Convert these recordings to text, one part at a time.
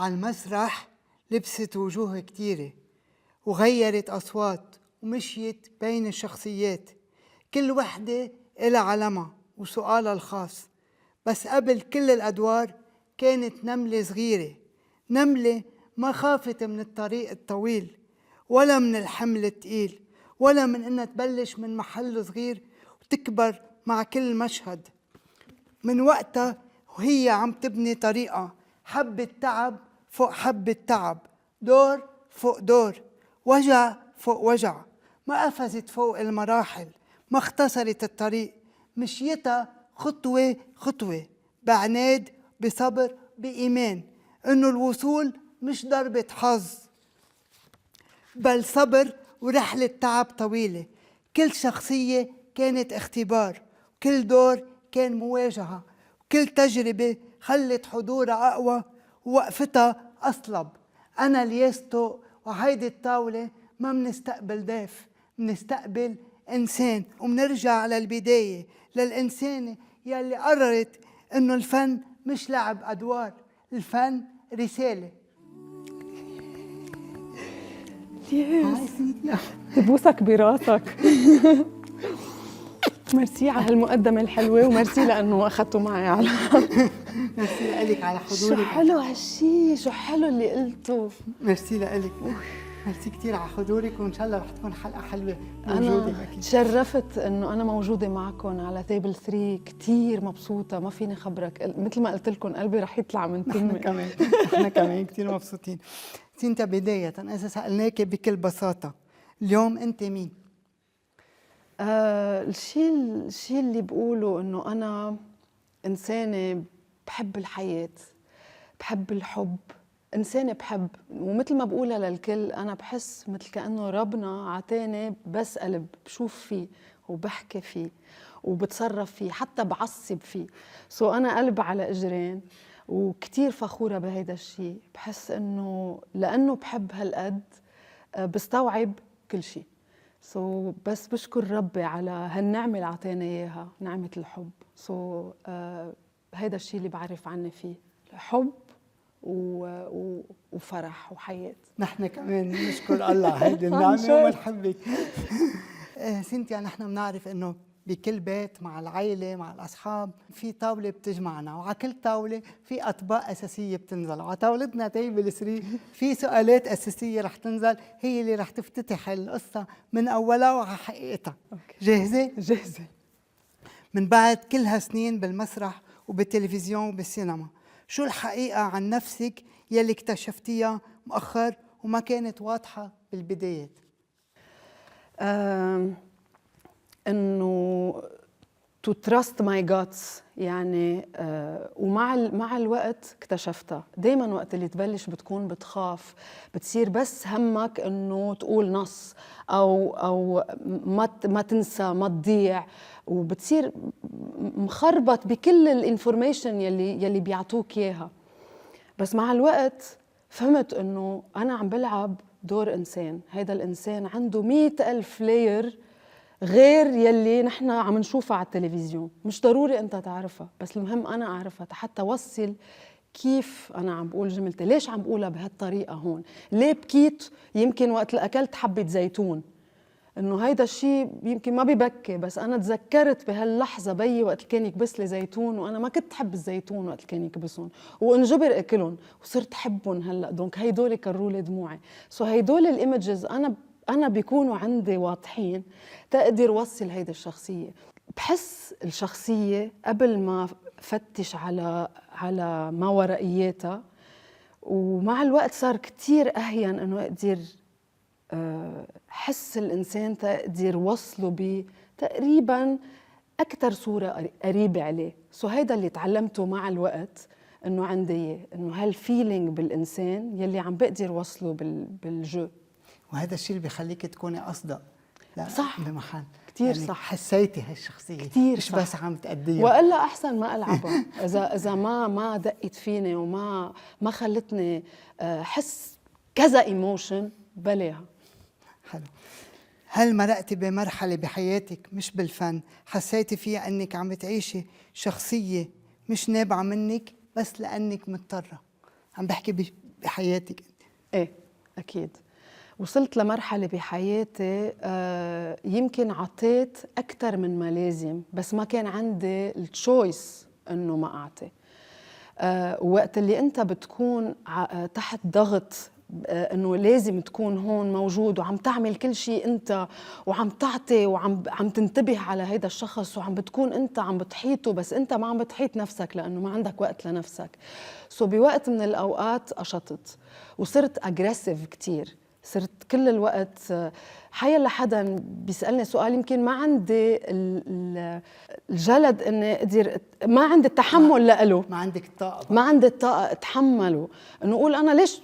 على المسرح لبست وجوه كتيرة وغيرت أصوات ومشيت بين الشخصيات، كل وحدة إلها علمها وسؤالها الخاص. بس قبل كل الأدوار كانت نملة صغيرة، نملة ما خافت من الطريق الطويل ولا من الحمل الثقيل ولا من إنها تبلش من محل صغير وتكبر مع كل مشهد. من وقتها وهي عم تبني طريقة، حبة تعب فوق حبة تعب، دور فوق دور، وجع فوق وجع، ما قفزت فوق المراحل، ما اختصرت الطريق، مشيتها خطوة خطوة بعناد بصبر بإيمان إنه الوصول مش ضربة حظ بل صبر ورحلة تعب طويلة. كل شخصية كانت اختبار، وكل دور كان مواجهة، وكل تجربة خلت حضورها أقوى ووقفتها أصلب. أنا الياستو وهيدي الطاولة ما منستقبل ضيف، منستقبل إنسان، ومنرجع للبداية للإنسانة يلي قررت إنه الفن مش لعب أدوار، الفن رسالة. ببوسك براسك. ميرسي على هالمقدمة الحلوة، وميرسي لأنه أخذتوا معي على ميرسي لك على حضورك. شو حلو هالشي، شو حلو اللي قلته. ميرسي لك، ميرسي كثير على حضورك، وإن شاء الله رح تكون حلقة حلوة بوجودك. أنا تشرفت إنه أنا موجودة معكم على تيبل 3، كثير مبسوطة، ما فيني خبرك، مثل ما قلت لكم قلبي رح يطلع من تمي. احنا كمان كثير مبسوطين. سينتا، بداية إذا سألناك بكل بساطة، اليوم أنت مين؟ الشيء اللي بقوله إنه أنا إنسانة بحب الحياة، بحب الحب، إنسانة بحب، ومثل ما بقولها للكل أنا بحس مثل كأنه ربنا عطاني بس قلب بشوف فيه وبحكي فيه وبتصرف فيه، حتى بعصب فيه. أنا قلب على إجرين، وكتير فخورة بهيدا الشيء. بحس إنه لأنه بحب هالقد بستوعب كل شيء. بس بشكر ربي على هالنعمة اللي عطانا إياها، نعمة الحب. هيدا الشيء اللي بعرف عني فيه، حب وفرح وحياة. نحن كمان نشكر الله هيدي النعمة ومنحبك. سينتيا، نحن بنعرف إنه بكل بيت مع العائلة مع الأصحاب في طاولة بتجمعنا، وعلى كل طاولة في أطباق أساسية بتنزل، وعلى طاولتنا تيبل 3 في سؤالات أساسية رح تنزل، هي اللي رح تفتتح القصة من أولها وعلى حقيقتها. جاهزة؟ جاهزة. من بعد كل هالسنين بالمسرح وبالتلفزيون وبالسينما، شو الحقيقة عن نفسك يلي اكتشفتيها مؤخر وما كانت واضحة بالبدايات؟ إنه to trust my guts، يعني ومع الوقت اكتشفتها. دايما وقت اللي تبلش بتكون بتخاف، بتصير بس همك إنه تقول نص أو ما تنسى، ما تضيع، وبتصير مخربط بكل الانفورميشن يلي بيعطوك إياها. بس مع الوقت فهمت إنه أنا عم بلعب دور إنسان، هيدا الإنسان عنده 100,000 لاير غير يلي نحن عم نشوفها على التلفزيون. مش ضروري أنت تعرفها، بس المهم أنا أعرفها حتى وصل كيف أنا عم بقول جملتي، ليش عم بقولها بهالطريقة هون، ليه بكيت يمكن وقت أكلت حبة زيتون. إنه هيدا الشيء يمكن ما ببكي، بس أنا تذكرت بهاللحظة بيي وقت كان يكبس لي زيتون، وأنا ما كنت حب الزيتون وقت كان يكبسون، وانجبر أكلهم وصرت حبهم هلأ. دونك هيدول كروا لي دموعي. هيدول الإيمجز أنا بيكونوا عندي واضحين تقدر وصل هيدا الشخصية. بحس الشخصية قبل ما فتش على ما ورائياتها، ومع الوقت صار كتير أهين إنه أقدر حس الإنسان تقدر وصله بتقريباً أكتر صورة قريبة عليه. هيدا اللي تعلمته مع الوقت، إنه عندي إنه هالفيلينج بالإنسان يلي عم بقدر وصله بالجو. وهذا الشيء اللي بيخليك تكوني أصدق. صح، بمحل كتير يعني صح. حسيتي هالشخصية كتير مش صح. بس عم تأديها، وإلا أحسن ما ألعبها إذا ما دقت فيني وما خلتني حس كذا إيموشن بلاها. حلو. هل مرقتي بمرحلة بحياتك مش بالفن حسيتي فيها أنك عم تعيشي شخصية مش نابعة منك بس لأنك مضطرة؟ عم بحكي بحياتك أنت؟ ايه اكيد. وصلت لمرحله بحياتي يمكن عطيت اكثر من ما لازم، بس ما كان عندي التشويس انه ما اعطي. وقت اللي انت بتكون تحت ضغط انه لازم تكون هون موجود وعم تعمل كل شيء انت، وعم تعطي وعم تنتبه على هيدا الشخص، وعم بتكون انت عم بتحيطه، بس انت ما عم بتحيط نفسك لانه ما عندك وقت لنفسك. بوقت من الاوقات قشطت وصرت اجريسيف كتير. صرت كل الوقت حيلا حدا بيسألني سؤال يمكن ما عندي الجلد اني اقدر، ما عندي التحمل لإله، ما عندك الطاقة بقى. ما عندي الطاقة اتحمله، انه اقول انا ليش،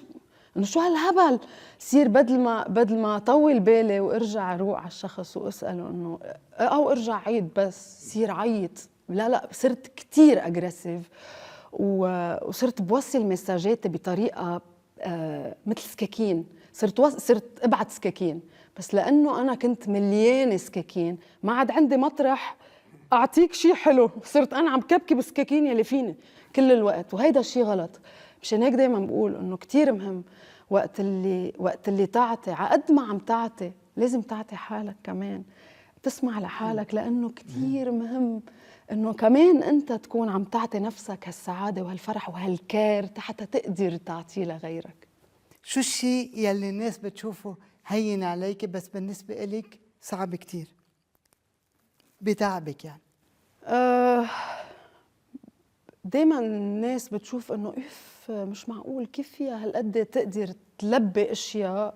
انه شو هالهبل. صير بدل ما طول بالي وارجع اروق على الشخص واساله انه او ارجع عيد، بس صير عيط. لا صرت كتير اجريسيف، وصرت بوصل مساجاتي بطريقة مثل سكاكين. صرت ابعت سكاكين، بس لانه انا كنت مليانه سكاكين ما عاد عندي مطرح اعطيك شيء حلو، صرت انا عم كبكي بالسكاكين يلي فيني كل الوقت، وهيدا الشيء غلط. مشان هيك دايما بقول انه كتير مهم وقت اللي تعطي، عقد ما عم تعطي لازم تعطي حالك كمان، تسمع لحالك، لانه كتير مهم انه كمان انت تكون عم تعطي نفسك هالسعاده وهالفرح وهالكير حتى تقدر تعطيه لغيرك. شو الشيء يلي الناس بتشوفه هين عليك بس بالنسبة إلك صعب كتير بتعبك يعني؟ دايما الناس بتشوف انه مش معقول كيف فيها هالقد تقدر تلبي اشياء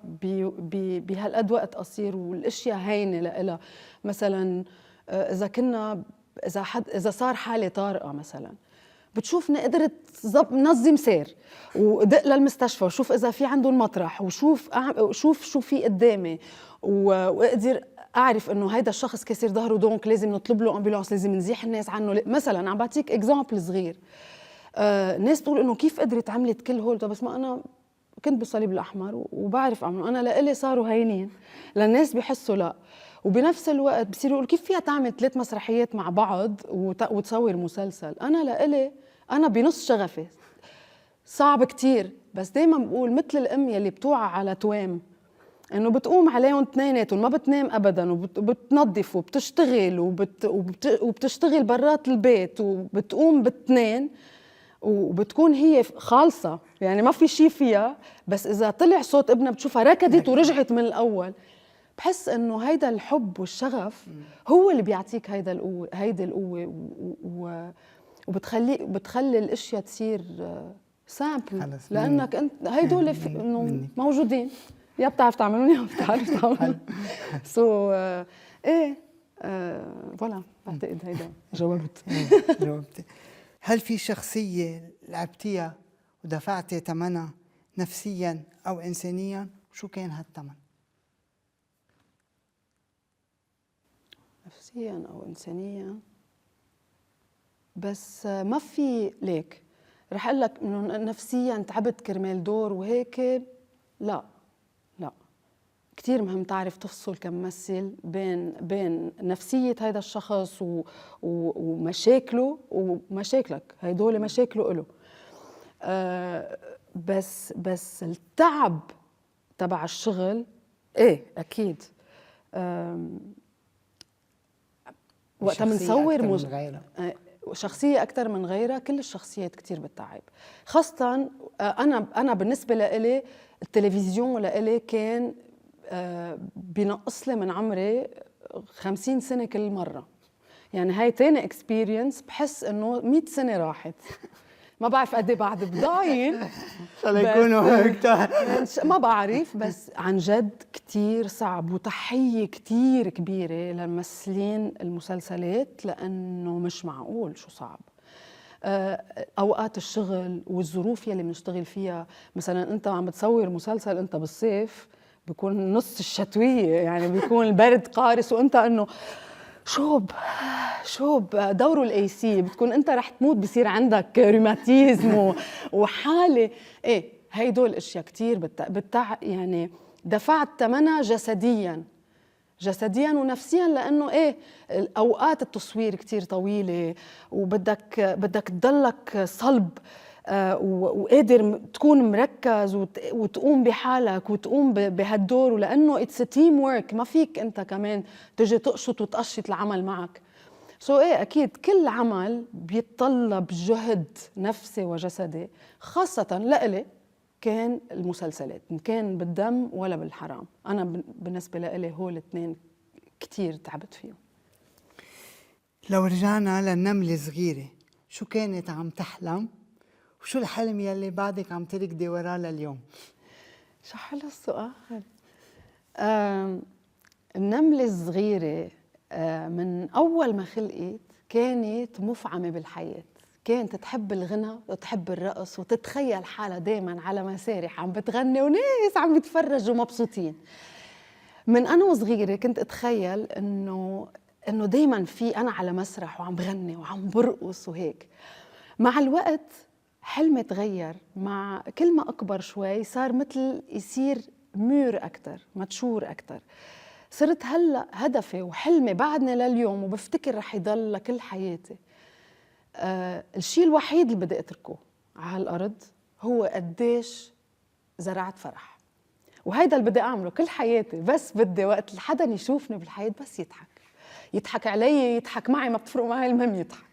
بهالقد وقت قصير، والاشياء هينه لإلها. مثلا اذا صار حاله طارئه مثلا، بتشوفني قدرت نظم سير ودق للمستشفى وشوف اذا في عندهم مطرح، وشوف شو في قدامي، واقدر اعرف انه هيدا الشخص كسر ظهره دونك لازم نطلب له امبولانس، لازم نزيح الناس عنه. مثلا عم بعطيك اكزامبل صغير. ناس تقول انه كيف قدرت عملت كل هول، بس ما انا كنت بالصليب الاحمر وبعرف اعمله، انا لإلي صاروا هينين، للناس بيحسوا لا. وبنفس الوقت بصيروا يقولوا كيف فيها تعمل 3 مسرحيات مع بعض وتصور مسلسل. انا لإلي انا بنص شغفي، صعب كتير. بس دايما بقول مثل الام يلي بتوعى على توام، انه بتقوم عليهم اثنيناتهم ما بتنام ابدا، وبتنظف وبتشتغل وبتشتغل برات البيت، وبتقوم باثنين، وبتكون هي خالصة يعني ما في شيء فيها. بس إذا طلع صوت ابنها بتشوفها ركضت ورجعت من الأول. بحس إنه هيدا الحب والشغف هو اللي بيعطيك هيدي القوة بتخلي الأشياء تصير سامبل، لأنك أنت هيدول إنه موجودين، يا بتعرف تعملون يا بتعرف تعملون. إيه فوالا بعتقد هيدا جاوبت. هل في شخصية لعبتيها ودفعتي ثمنها نفسيا أو إنسانيا؟ شو كان هالثمن؟ نفسيا أو إنسانيا، بس ما في ليك رح أقول لك إنه نفسيا تعبت كرمال دور وهيك. لا كتير مهم تعرف تفصل كممثل بين نفسية هيدا الشخص ومشاكله ومشاكلك، هيدول مشاكله إله. بس التعب تبع الشغل ايه اكيد. وقتها بنصور شخصية أكثر من غيرها، كل الشخصيات كتير بتتعب. خاصة أنا بالنسبة لإلي التلفزيون لإلي كان بينقص لي من عمري 50 سنة كل مرة. يعني هاي تاني اكسبيرينس بحس إنه 100 سنة راحت. ما بعرف قد ايه بعد بضاين ما بعرف، بس عن جد كتير صعب. وتحية كتير كبيرة للممثلين المسلسلات، لأنه مش معقول شو صعب. أوقات الشغل والظروف يلي بنشتغل فيها. مثلا أنت عم بتصور مسلسل أنت بالصيف، بيكون نص الشتوية، يعني بيكون البرد قارس، وأنت إنه شوب دوروا الاي سي، بتكون انت رح تموت، بصير عندك روماتيزم وحاله. ايه هيدول الاشياء كتير يعني دفعت ثمنها جسديا ونفسيا، لانه ايه اوقات التصوير كتير طويله، وبدك تضلك صلب وقادر تكون مركز وتقوم بحالك وتقوم بهالدور، ولانه اتس تيم ورك، ما فيك انت كمان تجي تقشط وتقشط العمل معك. ايه اكيد كل عمل بيتطلب جهد نفسي وجسدي، خاصه لإلي كان المسلسلات، إن كان بالدم ولا بالحرام. انا بالنسبه لإلي هول الاثنين كتير تعبت فيهم. لو رجعنا للنملة صغيرة، شو كانت عم تحلم وشو الحلم يلي بعدك عم تركضي وراه لليوم؟ شو حلو السؤال. النملة الصغيرة من أول ما خلقت كانت مفعمة بالحياة، كانت تحب الغنى وتحب الرقص وتتخيل حالها دايما على مسارح عم بتغني وناس عم بتفرجوا مبسوطين. من أنا وصغيرة كنت أتخيل إنه دايما في أنا على مسرح وعم بغني وعم برقص وهيك. مع الوقت حلمي تغير، مع كل ما أكبر شوي صار مثل يصير مور أكتر، ماتشور أكتر. صرت هلأ هدفي وحلمي بعدني لليوم وبفتكر رح يضل لكل حياتي. الشيء الوحيد اللي بدي أتركه على الأرض هو قديش زرعت فرح، وهيدا اللي بدي أعمله كل حياتي. بس بدي وقت حدا يشوفني بالحياة بس يضحك علي، يضحك معي، ما بتفرق معي، المهم يضحك.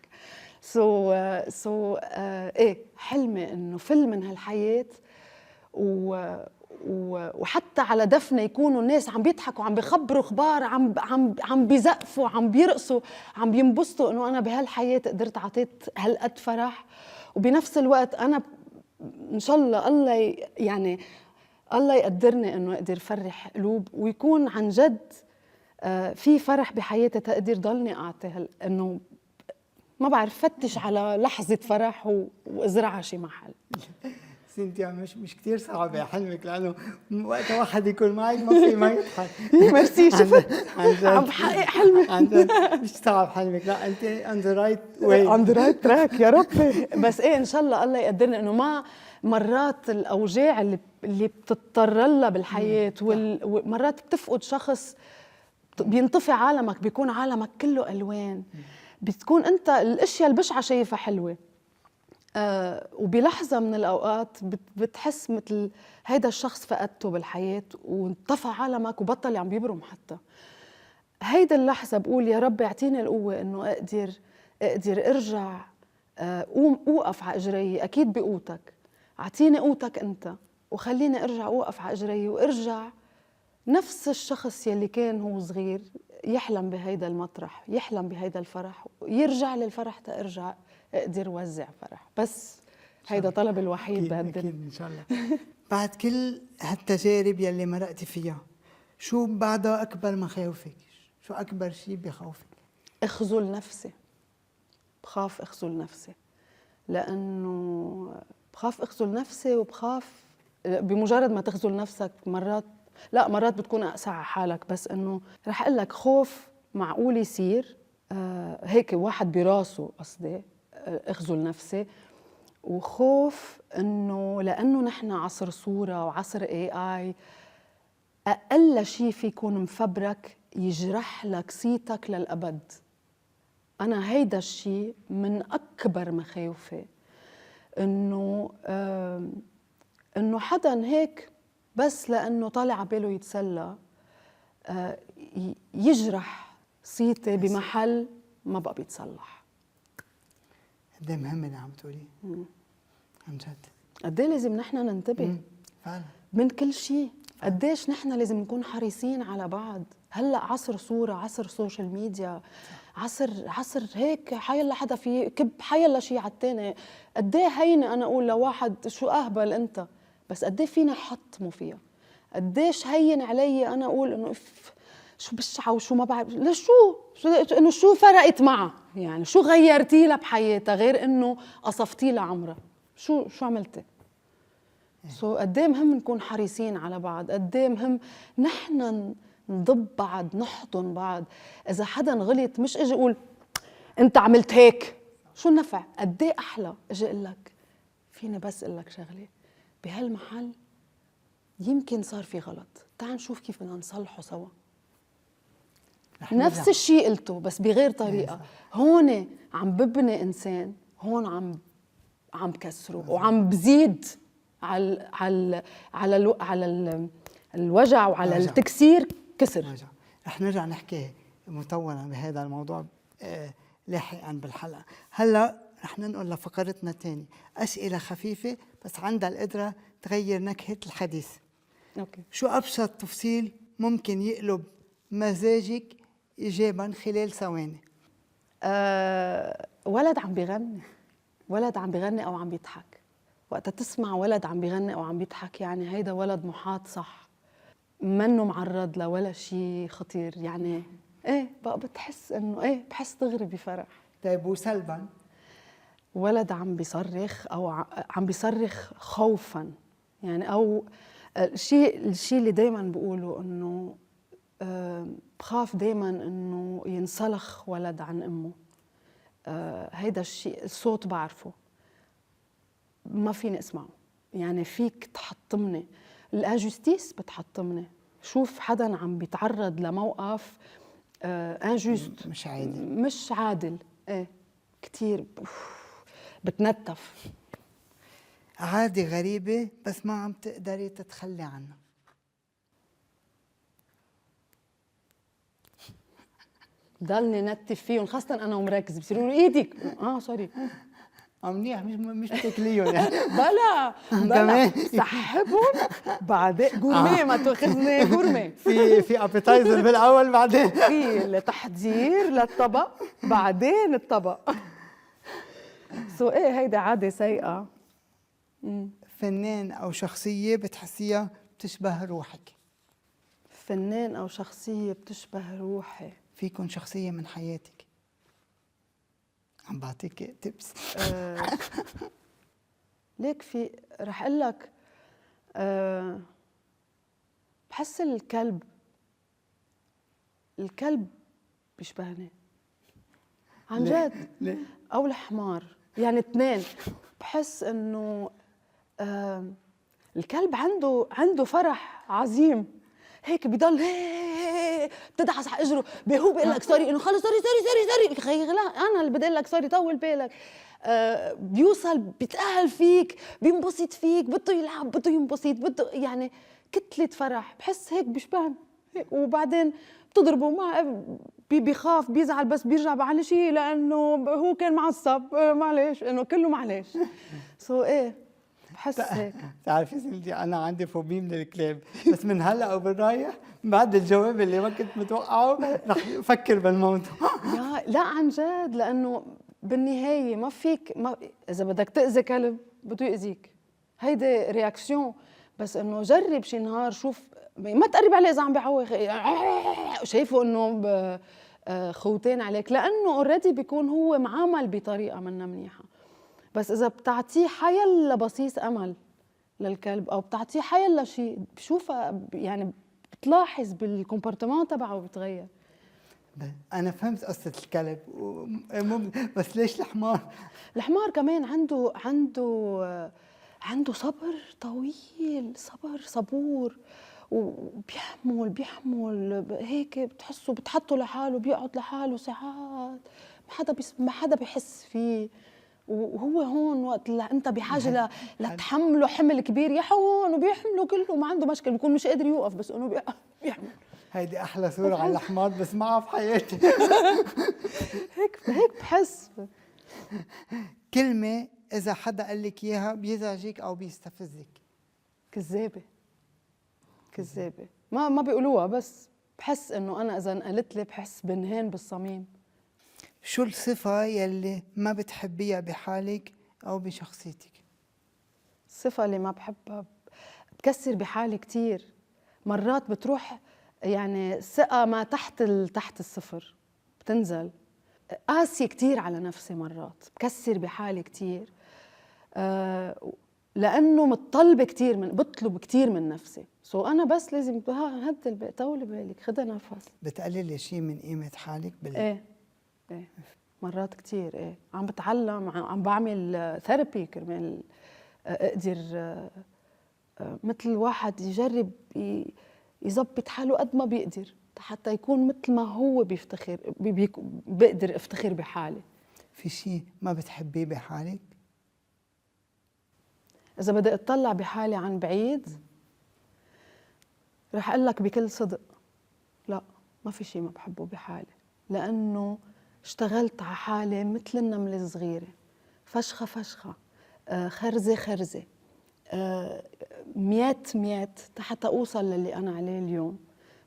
ايه حلمي انه فل من هالحياة وحتى على دفنه يكونوا الناس عم بيضحكوا، عم بيخبروا اخبار، عم بيزقفوا، عم بيرقصوا، عم بينبسطوا انه انا بهالحياة قدرت عطيت هالقد فرح. وبنفس الوقت انا ان شاء الله يعني الله يقدرني انه اقدر فرح قلوب ويكون عن جد في فرح بحياتي تقدر ضلني اعطي انه ما بعرف فتش على لحظة فرح وازرعها شي محل. سينتيا مش كتير صعبة حلمك، لأنه وقت واحد يكون معك ما يضحك. ميرسي، شفت عم بحقق حلمي. عن جد مش صعب حلمك، لا أنت on the right way، on the right track يا ربي. بس إيه إن شاء الله يقدرنا إنه ما مرات الأوجاع اللي بتضطر لها بالحياة ومرات بتفقد شخص بينطفي عالمك، بيكون عالمك كله ألوان، بتكون أنت الأشياء البشعة شايفها حلوة. وبلحظة من الأوقات بتحس مثل هيدا الشخص فقدته بالحياة وانطفى عالمك وبطل عم بيبرم. حتى هيدا اللحظة بقول يا رب اعطيني القوة إنه أقدر أرجع أوقف على إجري. أكيد بقوتك، اعطيني قوتك أنت وخليني أرجع أوقف على إجري وأرجع نفس الشخص يلي كان هو صغير يحلم بهيدا المطرح، يحلم بهيدا الفرح، ويرجع للفرح تأرجع اقدر وزع فرح. بس هيدا طلب الوحيد أكيد إن شاء الله. بعد كل هالتجارب يلي مرقتي فيها، شو بعدها أكبر مخاوفك؟ شو أكبر شيء بخوفك؟ أخذل نفسي. بخاف أخذل نفسي، لأنه بخاف أخذل نفسي وبخاف بمجرد ما تخذل نفسك مرات بتكون أقسى على حالك. بس إنه رح أقول لك خوف معقول يصير هيك واحد براسه، قصدي اخذل نفسي. وخوف انه لانه نحن عصر صوره وعصر AI، اقل شيء في يكون مفبرك يجرح لك صيتك للابد. انا هيدا الشيء من اكبر مخاوفي، انه حدا هيك بس لانه طالع على باله يتسلى يجرح صيتي بمحل ما بقى بيتصلح. قد ايه مهم اللي عم تقوليه عن جد. قد ايه لازم نحن ننتبه فعلا من كل شيء. قديش نحن لازم نكون حريصين على بعض. هلا عصر صوره، عصر سوشيال ميديا، عصر هيك حيلا حدا في كب حيلا شيء على الثاني. قد ايه هينه انا اقول لواحد شو اهبل انت، بس قد ايه فينا حطمه فيها. قديش هين علي انا اقول انه شو بشعه وشو ما بعرف لشو انه شو فرقت معها، يعني شو غيرتي لها بحياتها غير انه قصفتي لها عمرها. شو عملتي؟ قد ايه مهم نكون حريصين على بعض. قد ايه مهم نحن نضب بعض، نحضن بعض. اذا حدا غلط مش اجي اقول انت عملت هيك، شو النفع؟ قد ايه احلى اجي اقول لك فيني بس اقول لك شغله بهالمحل يمكن صار في غلط، تعال نشوف كيف بدنا نصلحه سوا. نفس الشيء قلته بس بغير طريقه. هون عم ببني انسان، هون عم بكسره وعم بزيد على الوجع وعلى وجع. التكسير كسر. وجع. رح نرجع نحكي مطولا بهذا الموضوع لاحقا بالحلقة. هلا رح ننقل لفقرتنا الثانية، أسئلة خفيفة بس عندها القدرة تغير نكهة الحديث. اوكي. شو أبسط تفصيل ممكن يقلب مزاجك إيجابا خلال ثواني؟ ولد عم بيغني، ولد عم بيغني أو عم بيضحك. وقتها تسمع ولد عم بيغني أو عم بيضحك يعني هيدا ولد محاط صح، منه معرض لولا شيء خطير يعني. ايه بقى بتحس انه ايه، بحس دغري بفرح. طيب وسلبا؟ ولد عم بيصرخ او عم بيصرخ خوفا يعني، او الشيء اللي دائما بقوله انه بخاف دائما انه ينسلخ ولد عن امه. هيدا الشيء الصوت بعرفه ما فيني اسمعه يعني، فيك تحطمني، الانجستيس بتحطمني. شوف حدا عم بيتعرض لموقف انجست، مش عادل، ايه كتير بتنتف. عادة غريبة بس ما عم تقدري تتخلي عنها؟ ضلني نتف فيهم خاصة أنا ومركز بصيروا إيدك سوري منيح، مش بتاكليهم يعني. بلا سحبهم بعدين جورمي، ما تاخذني جورمي. في ابيتايزر بالاول بعدين في التحضير للطبق بعدين الطبق. ايه هيدا عادة سيئة. فنان او شخصية بتحسيها بتشبه روحك؟ فنان او شخصية بتشبه روحي؟ فيكن شخصية من حياتك؟ عم بعطيك تبس. ليك في رح اقول لك بحس الكلب بيشبهني عن جد. ليه؟ او الحمار يعني اثنين. بحس انه الكلب عنده فرح عظيم هيك، بضل بتدعس على اجره، هو بيقول لك سوري، انه خلص سوري خي لا انا اللي بدي لك سوري، طول بالك. بيوصل بيتأهل فيك، بينبسط فيك، بده يلعب، بده ينبسط، بده يعني كتلة فرح. بحس هيك بيشبهن. وبعدين بتضربه ما بيخاف، بيزعل، بس بيرجع معلش لانه هو كان معصب، معلش انه كله معلش. ايه بحس هيك. بتعرفي سيدي انا عندي فوبيا من الكلاب، بس من هلا وبالرايح بعد الجواب اللي ما كنت متوقعه رح افكر بالموضوع. لا عن جد، لانه بالنهايه ما فيك، اذا بدك تاذي كلب بده ياذيك، هيدي رياكسيون. بس انه جرب شي نهار، شوف ما تقرب عليه اذا عم بيعوق شايفه انه خوتين عليك، لانه اوريدي بيكون هو معامل بطريقه منا منيحه. بس اذا بتعطيه حيلا بصيص امل للكلب، او بتعطيه حيلا شيء بشوفها يعني، بتلاحظ بالكومبورتمون تبعه بتغير. أنا فهمت قصة الكلب بس ليش الحمار؟ الحمار كمان عنده صبر طويل، صبور، وبيحمل هيك، بتحسه بتحطه لحاله، بيقعد لحاله ساعات، ما حدا بيحس فيه. وهو هون وقت اللي انت بحاجه لتحمله حمل كبير، يا هون وبيحمله كله، ما عنده مشكله، بيكون مش قادر يوقف بس انه بيحمل. هيدي احلى صوره على الحمار بسمعها في حياتي. هيك بحس. كلمه اذا حدا قال لك اياها بيزعجك او بيستفزك؟ كذابه. ما بيقولوها، بس بحس انه انا اذا انقلت لي بحس بنهان بالصميم. شو الصفه يلي ما بتحبيها بحالك او بشخصيتك؟ الصفه اللي ما بحبها بكسر بحالي كتير، مرات بتروح يعني ثقة ما تحت الصفر، بتنزل. قاسية كتير على نفسي، مرات بكسر بحالي كتير، لأنه بطلب كتير من نفسي. أنا بس لازم هدي طولي بالك، خدي نفس. بتقللي شيء من قيمة حالك ايه مرات كتير. ايه عم بتعلم، عم بعمل ثيرابي كرمال اقدر مثل واحد يجرب يظبط حاله قد ما بيقدر، حتى يكون مثل ما هو بيفتخر، بقدر افتخر بحالي. في شيء ما بتحبيه بحالك؟ إذا بدي أطلع بحالي عن بعيد رح أقول لك بكل صدق لا، ما في شيء ما بحبه بحالي، لأنه اشتغلت على حالي مثل النملة الصغيرة، فشخة فشخة، خرزة خرزة، ميات حتى أوصل للي أنا عليه اليوم.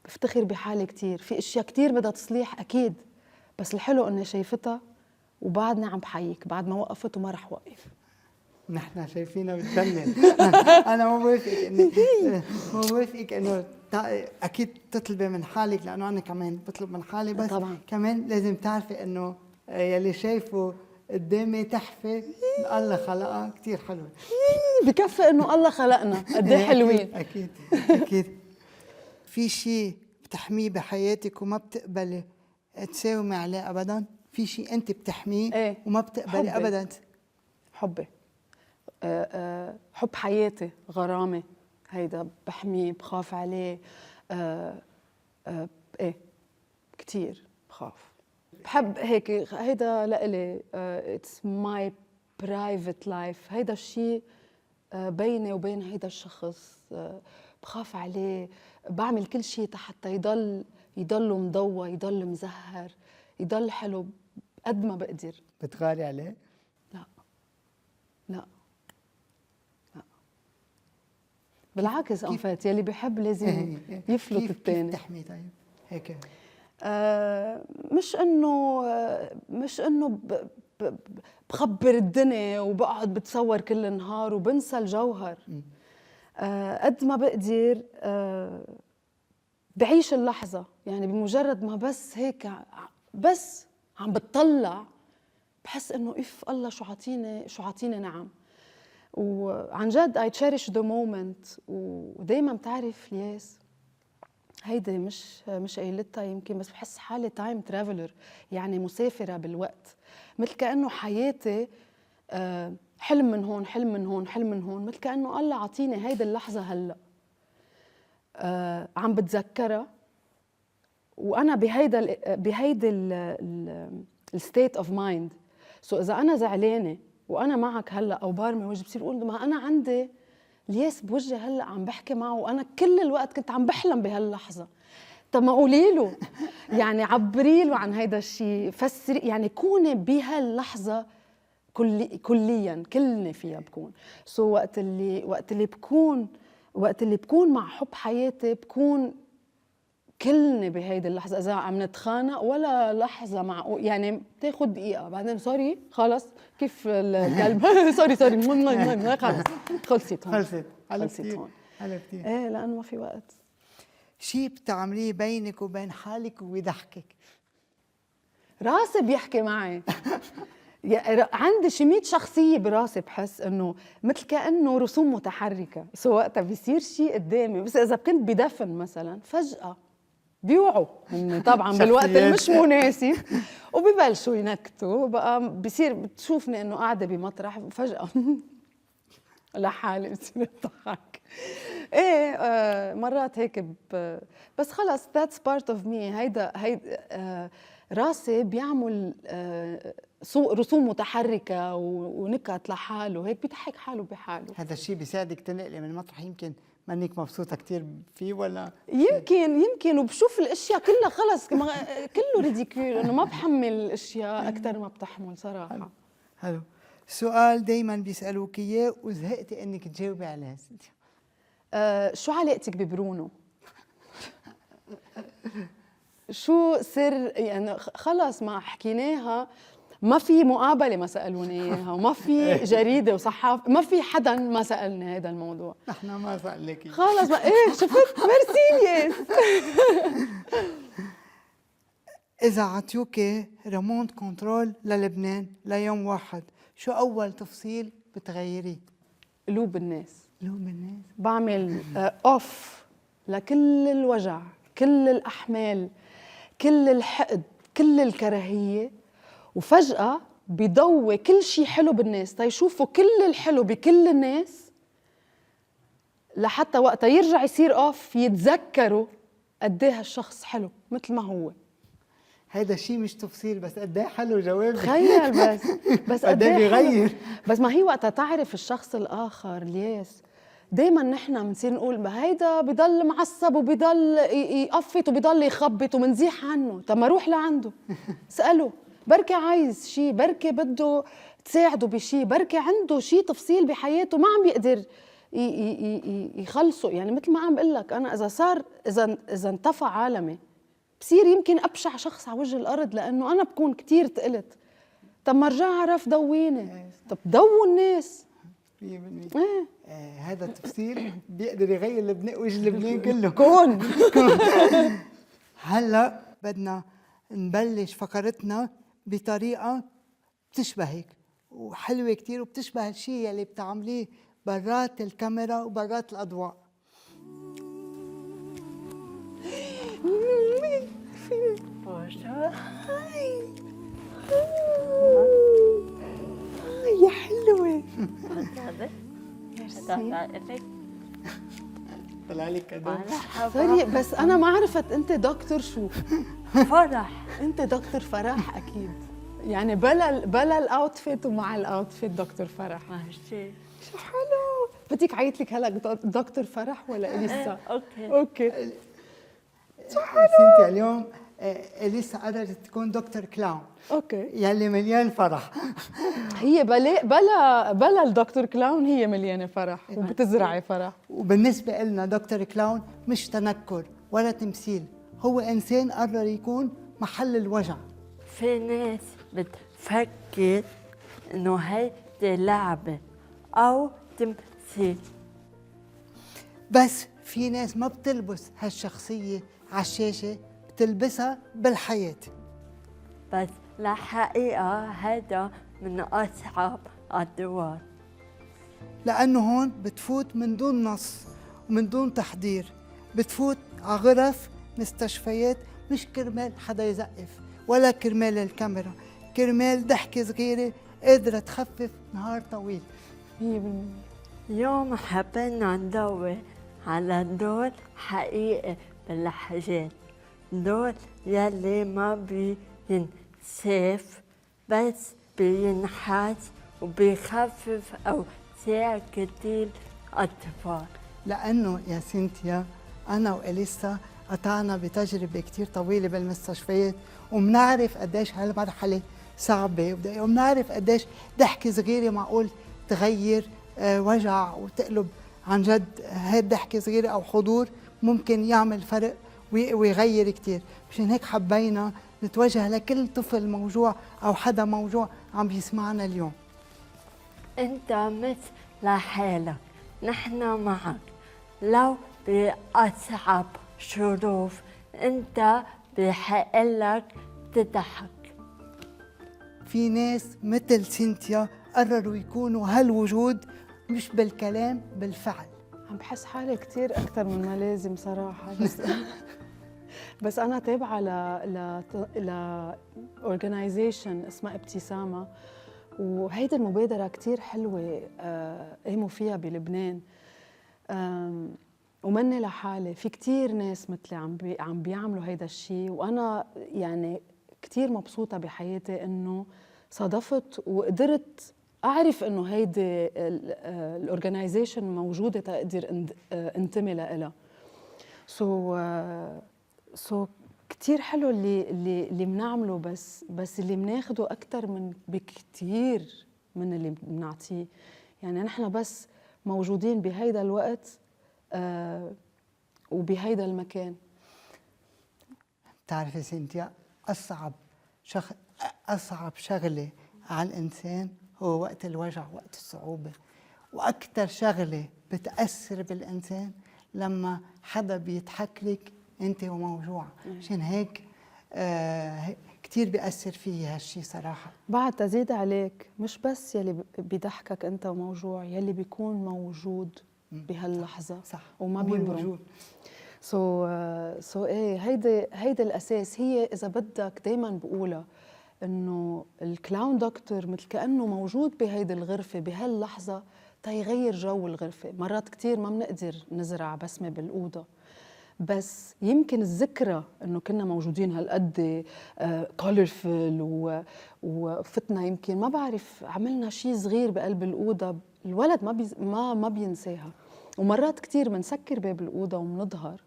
بفتخر بحالي كتير، في أشياء كتير بدها تصليح أكيد، بس الحلو إني شايفتها وبعدني عم بحييك بعد ما وقفت وما رح وقف. نحن شايفينها بتفنن. انا مو موافقك انه اكيد تطلبي من حالك، لانه انا كمان بطلب من حالي، بس طبعاً. كمان لازم تعرفي انه يلي شايفه قدامي تحفه الله خلقها كثير حلوه. بكفي انه الله خلقنا قد ايه حلوين. اكيد اكيد. في شيء بتحميه بحياتك وما بتقبلي تساومي عليه ابدا؟ في شيء انت بتحميه ايه؟ وما بتقبلي حبي. ابدا؟ حبي، حب حياتي، غرامي، هيدا بحميه، بخاف عليه. ايه كتير بخاف، بحب هيك، هيدا لإلي اتس ماي برايفت لايف، هيدا الشيء بيني وبين هيدا الشخص. بخاف عليه، بعمل كل شيء حتى يضل مضوى، يضل مزهر، يضل حلو قد ما بقدر. بتغاري عليه؟ لا لا لا، بالعكس انفات يلي بيحب لازم يفلت الثاني. كيف تحمي طيب هيك؟ مش انه بخبر الدنيا وبقعد بتصور كل النهار وبنسى الجوهر. قد ما بقدر بعيش اللحظة، يعني بمجرد ما بس هيك بس عم بتطلع بحس انه اف الله شو عطيني نعم. وعن جد I cherish the moment. ودايما بتعرف لياس، هيدي مش قايلتها يمكن، بس بحس حالي تايم ترافلر، يعني مسافرة بالوقت، مثل كأنه حياتي حلم من هون حلم من هون حلم من هون، مثل كأنه الله عطيني هيدي اللحظة هلأ عم بتذكرها، وأنا بهيدا الستيت اوف مايند. سو إذا أنا زعلانة وأنا معك هلأ أو بارمي وجهي، بصير أقول ما أنا عندي لياس بوجهي هلأ عم بحكي معه، وأنا كل الوقت كنت عم بحلم بهاللحظة. طب ما قولي له، يعني عبري له عن هيدا الشيء، فسري، يعني كوني بهاللحظة كليا، كلني فيها بكون. وقت اللي بكون مع حب حياتي بكون كلني بهيدي اللحظة. إذا عم نتخانق ولا لحظة يعني بتاخد دقيقة بعدين سوري خلص كيف الكلب سوري خلصت هون. خلصت هون. ايه لأنه ما في وقت. شيء بتعمليه بينك وبين حالك وبيضحكك؟ راسي بيحكي معي. عندي شي 100 شخصية براسي، بحس انه مثل كأنه رسوم متحركة، سو وقتها بيصير شيء قدامي، بس إذا كنت بدفن مثلا فجأة بيوعوا هن طبعا بالوقت اللي مش مناسب وبيبلشوا ينكتوا، بقى بصير بتشوفني انه قاعدة بمطرح وفجأة لحالي بتصير تضحك. ايه مرات هيك بس خلص that's part of me. هيدا راسي بيعمل رسوم متحركة ونكت لحاله، هيك بيضحك حاله بحاله. هذا الشيء بيساعدك تنقلي من مطرح يمكن مانك مبسوطة كتير فيه، ولا يمكن وبشوف الاشياء كلها خلص كله ريديكول، انه ما بحمل الاشياء اكثر ما بتحمل صراحة. حلو. سؤال دايما بيسألوك اياه وزهقتي انك تجاوبي عليه، شو علاقتك ببرونو؟ شو سر، يعني خلص ما حكيناها، ما في مقابلة ما سألوني إياها، وما في جريدة وصحافة، ما في حدا ما سألني هذا الموضوع. نحن ما سألك خلص ما ايه شفت. ميرسي ياس. إذا عطيوكي ريموت كنترول للبنان ليوم واحد، شو أول تفصيل بتغيريه؟ قلوب الناس. قلوب الناس. بعمل اوف لكل الوجع، كل الأحمال، كل الحقد، كل الكراهية، وفجأة بيضوي كل شيء حلو بالناس تيشوفوا كل الحلو بكل الناس، لحتى وقتها يرجع يصير اوف يتذكروا قد ايه هالشخص حلو مثل ما هو. هيدا الشيء مش تفصيل، بس قد ايه حلو جوابي. تخيل بس قد ايه بيغير. بس ما هي وقتها تعرف الشخص الاخر الياس، دايما نحن بنصير نقول ما هيدا بضل معصب وبضل يقفط وبضل يخبط ومنزيح عنه. طب ما روح لعنده اساله، بركي عايز شيء، بركي بده تساعده بشيء، بركي عنده شيء تفصيل بحياته ما عم بيقدر يخلصه. يعني مثل ما عم بقول لك انا، اذا انطفى عالمي بصير يمكن ابشع شخص على وجه الارض، لانه انا بكون كتير تقلت. طب ما رجع عرف ضويني، طب ضووا الناس. 100%. هذا التفصيل بيقدر يغير وجه لبنان كله. كون هلا بدنا نبلش فقرتنا بطريقه بتشبهك وحلوه كتير، وبتشبه الشيء اللي بتعمليه برات الكاميرا وبرات الاضواء. يا حلوة. طلع لي كادو. سوري بس أنا ما عرفت أنت دكتور شو؟ فرح. أنت دكتور فرح أكيد، يعني بلا الأوتفيت ومع الأوتفيت دكتور فرح. ماشي. شو حلو. بدك عيط لك هلا دكتور فرح ولا إليسا؟ أوكي. سنتي اليوم إليسا قررت تكون دكتور كلاون. أوكي. يلي مليان فرح. هي بلا الدكتور كلاون هي مليانة فرح وبتزرعي فرح. وبالنسبة لنا دكتور كلاون مش تنكر ولا تمثيل، هو إنسان قرر يكون محل الوجع. في ناس بتفكر إنه هيدي لعبة أو تمثيل، بس في ناس ما بتلبس هالشخصية على الشاشة، بتلبسها بالحياة. بس الحقيقة هذا من أصعب الأدوار، لأنه هون بتفوت من دون نص ومن دون تحضير، بتفوت على غرف مستشفيات مش كرمال حدا يزقف ولا كرمال الكاميرا، كرمال ضحكة صغيرة قادرة تخفف نهار طويل. 100%. اليوم حبينا ندور على دور حقيقي بالحاجات، دور يلي ما بينساف بس بينحاس وبيخفف أو ساعد كتير أطفال. لأنه يا سينتيا أنا وإليسا قطعنا بتجربة كتير طويلة بالمستشفيات، ومنعرف قديش هالمرحلة صعبة، ومنعرف قديش ضحكة صغيرة معقول تغير وجع وتقلب عن جد. هاي الضحكة صغيرة أو حضور ممكن يعمل فرق ويغير كتير. مشان هيك حبينا نتوجه لكل طفل موجوع أو حدا موجوع عم بيسمعنا اليوم. أنت مش لحالك، نحن معك. لو بأصعب ظروف أنت بحقلك تضحك. في ناس مثل سينتيا قرروا يكونوا هالوجود، مش بالكلام بالفعل. عم بحس حالي كتير أكتر من ما لازم صراحة، بس أنا تابعة ل organization اسمها ابتسامة، وهيدي المبادرة كتير حلوة قاموا فيها بلبنان، ومني لحالي، في كتير ناس مثلي عم بيعملوا هيدا الشيء. وأنا يعني كتير مبسوطة بحياتي إنه صادفت وقدرت أعرف إنه هيدي الأورجنايزيشن موجودة تقدر انتمي لها. سو كتير حلو اللي بنعمله، بس اللي بناخده أكتر من بكتير من اللي بنعطيه. يعني نحن بس موجودين بهيدا الوقت وبهيدا المكان. بتعرفي سينتيا، أصعب شغلة على الإنسان هو وقت الوجع، وقت الصعوبة، وأكتر شغلة بتأثر بالإنسان لما حدا بيضحك لك أنت وموجوع. عشان هيك كتير بيأثر فيي هالشي صراحة. بعد تزيد عليك، مش بس يلي بيضحكك أنت وموجوع، يلي بيكون موجود بهاللحظة صح، وما بيبرم. ايه هيدي الأساس. هي إذا بدك دايما بقولها إنه الكلاون دكتور مثل كأنه موجود بهيدي الغرفة بهاللحظة تيغير جو الغرفة. مرات كتير ما بنقدر نزرع بسمة بالأوضة، بس يمكن الذكرى انه كنا موجودين هالقد كولرفل وفتنا، يمكن ما بعرف عملنا شيء صغير بقلب الاوضه الولد ما بينساها. ومرات كتير بنسكر باب الاوضه وبنظهر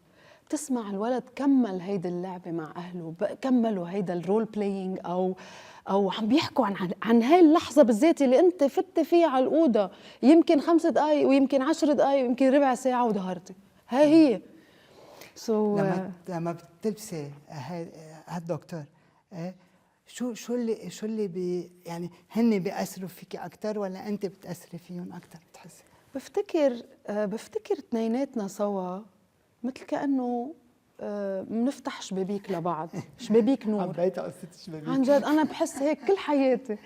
بتسمع الولد كمل هيدي اللعبه مع اهله، كملوا هيدا الرول بلاينج او عم بيحكوا عن هاي اللحظه بالذات اللي انت فت فيها على الاوضه، يمكن 5 دقائق ويمكن 10 دقائق ويمكن ربع ساعه وظهرتي. هي لما بتلبسي هالدكتور، شو اللي يعني هن بيأثروا فيكي اكثر ولا انت بتأثري فيهم اكثر بتحسي؟ بفتكر اثنيناتنا سوا مثل كأنه بنفتح شبابيك لبعض، شبابيك نور. حبيتها قصة الشبابيك عن جد أنا بحس هيك كل حياتي،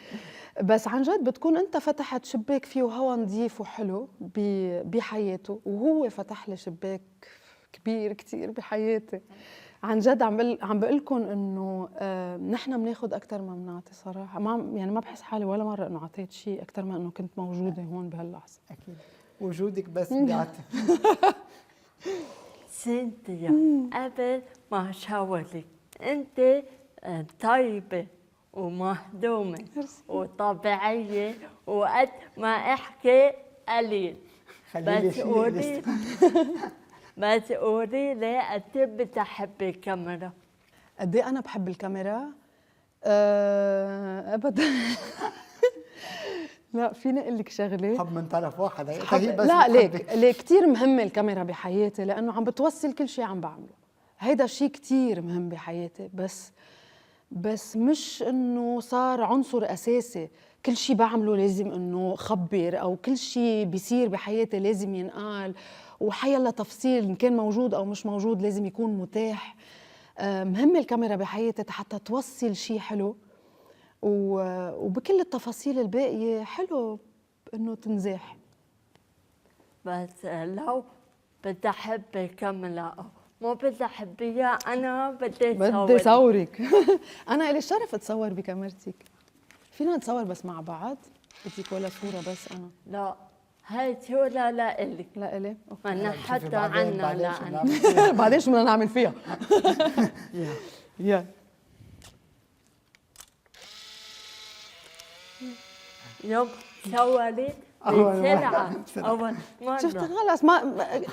بس عن جد بتكون أنت فتحت شباك فيه هوا نظيف وحلو بحياته، وهو فتح لي شباك كبير كتير بحياتي. عن جد عم بقول لكم انه نحن بناخذ اكثر ما بنعطي صراحه. ما بحس حالي ولا مره انه اعطيت شيء اكثر ما انه كنت موجوده هون بهاللحظه. اكيد وجودك بس بيعطي. سينتيا، قبل ما شاورك انت طيبه ومهضومه وطبيعيه، وقد ما احكي قليل. بس قولي لي قد ايه بتحبي الكاميرا؟ قد ايه انا بحب الكاميرا؟ ابدا. لا فيني اقول لك شغله، حب من طرف واحد بس لا ليك كثير مهمه الكاميرا بحياتي، لانه عم بتوصل كل شيء عم بعمله. هيدا شيء كثير مهم بحياتي، بس مش انه صار عنصر اساسي. كل شيء بعمله لازم انه خبر، او كل شيء بيصير بحياتي لازم ينقال، وحيلا تفصيل ان كان موجود او مش موجود لازم يكون متاح. مهم الكاميرا بحياتي حتى توصل شيء حلو، وبكل التفاصيل الباقيه حلو انه تنزاح. بس لو بدي احب الكاميرا مو بدي احبيها، انا بدي صورك. انا إلي الشرف اتصور بكاميرتك. فينا نتصور بس مع بعض؟ بدك ولا صوره بس انا؟ لا هاي صورة لا إلك. لا إلي؟ أنا حتى عنا لا. بعدين شو بدنا نعمل فيها؟ يا يوم صورت بسرعة أول مرة. شفت خلص ما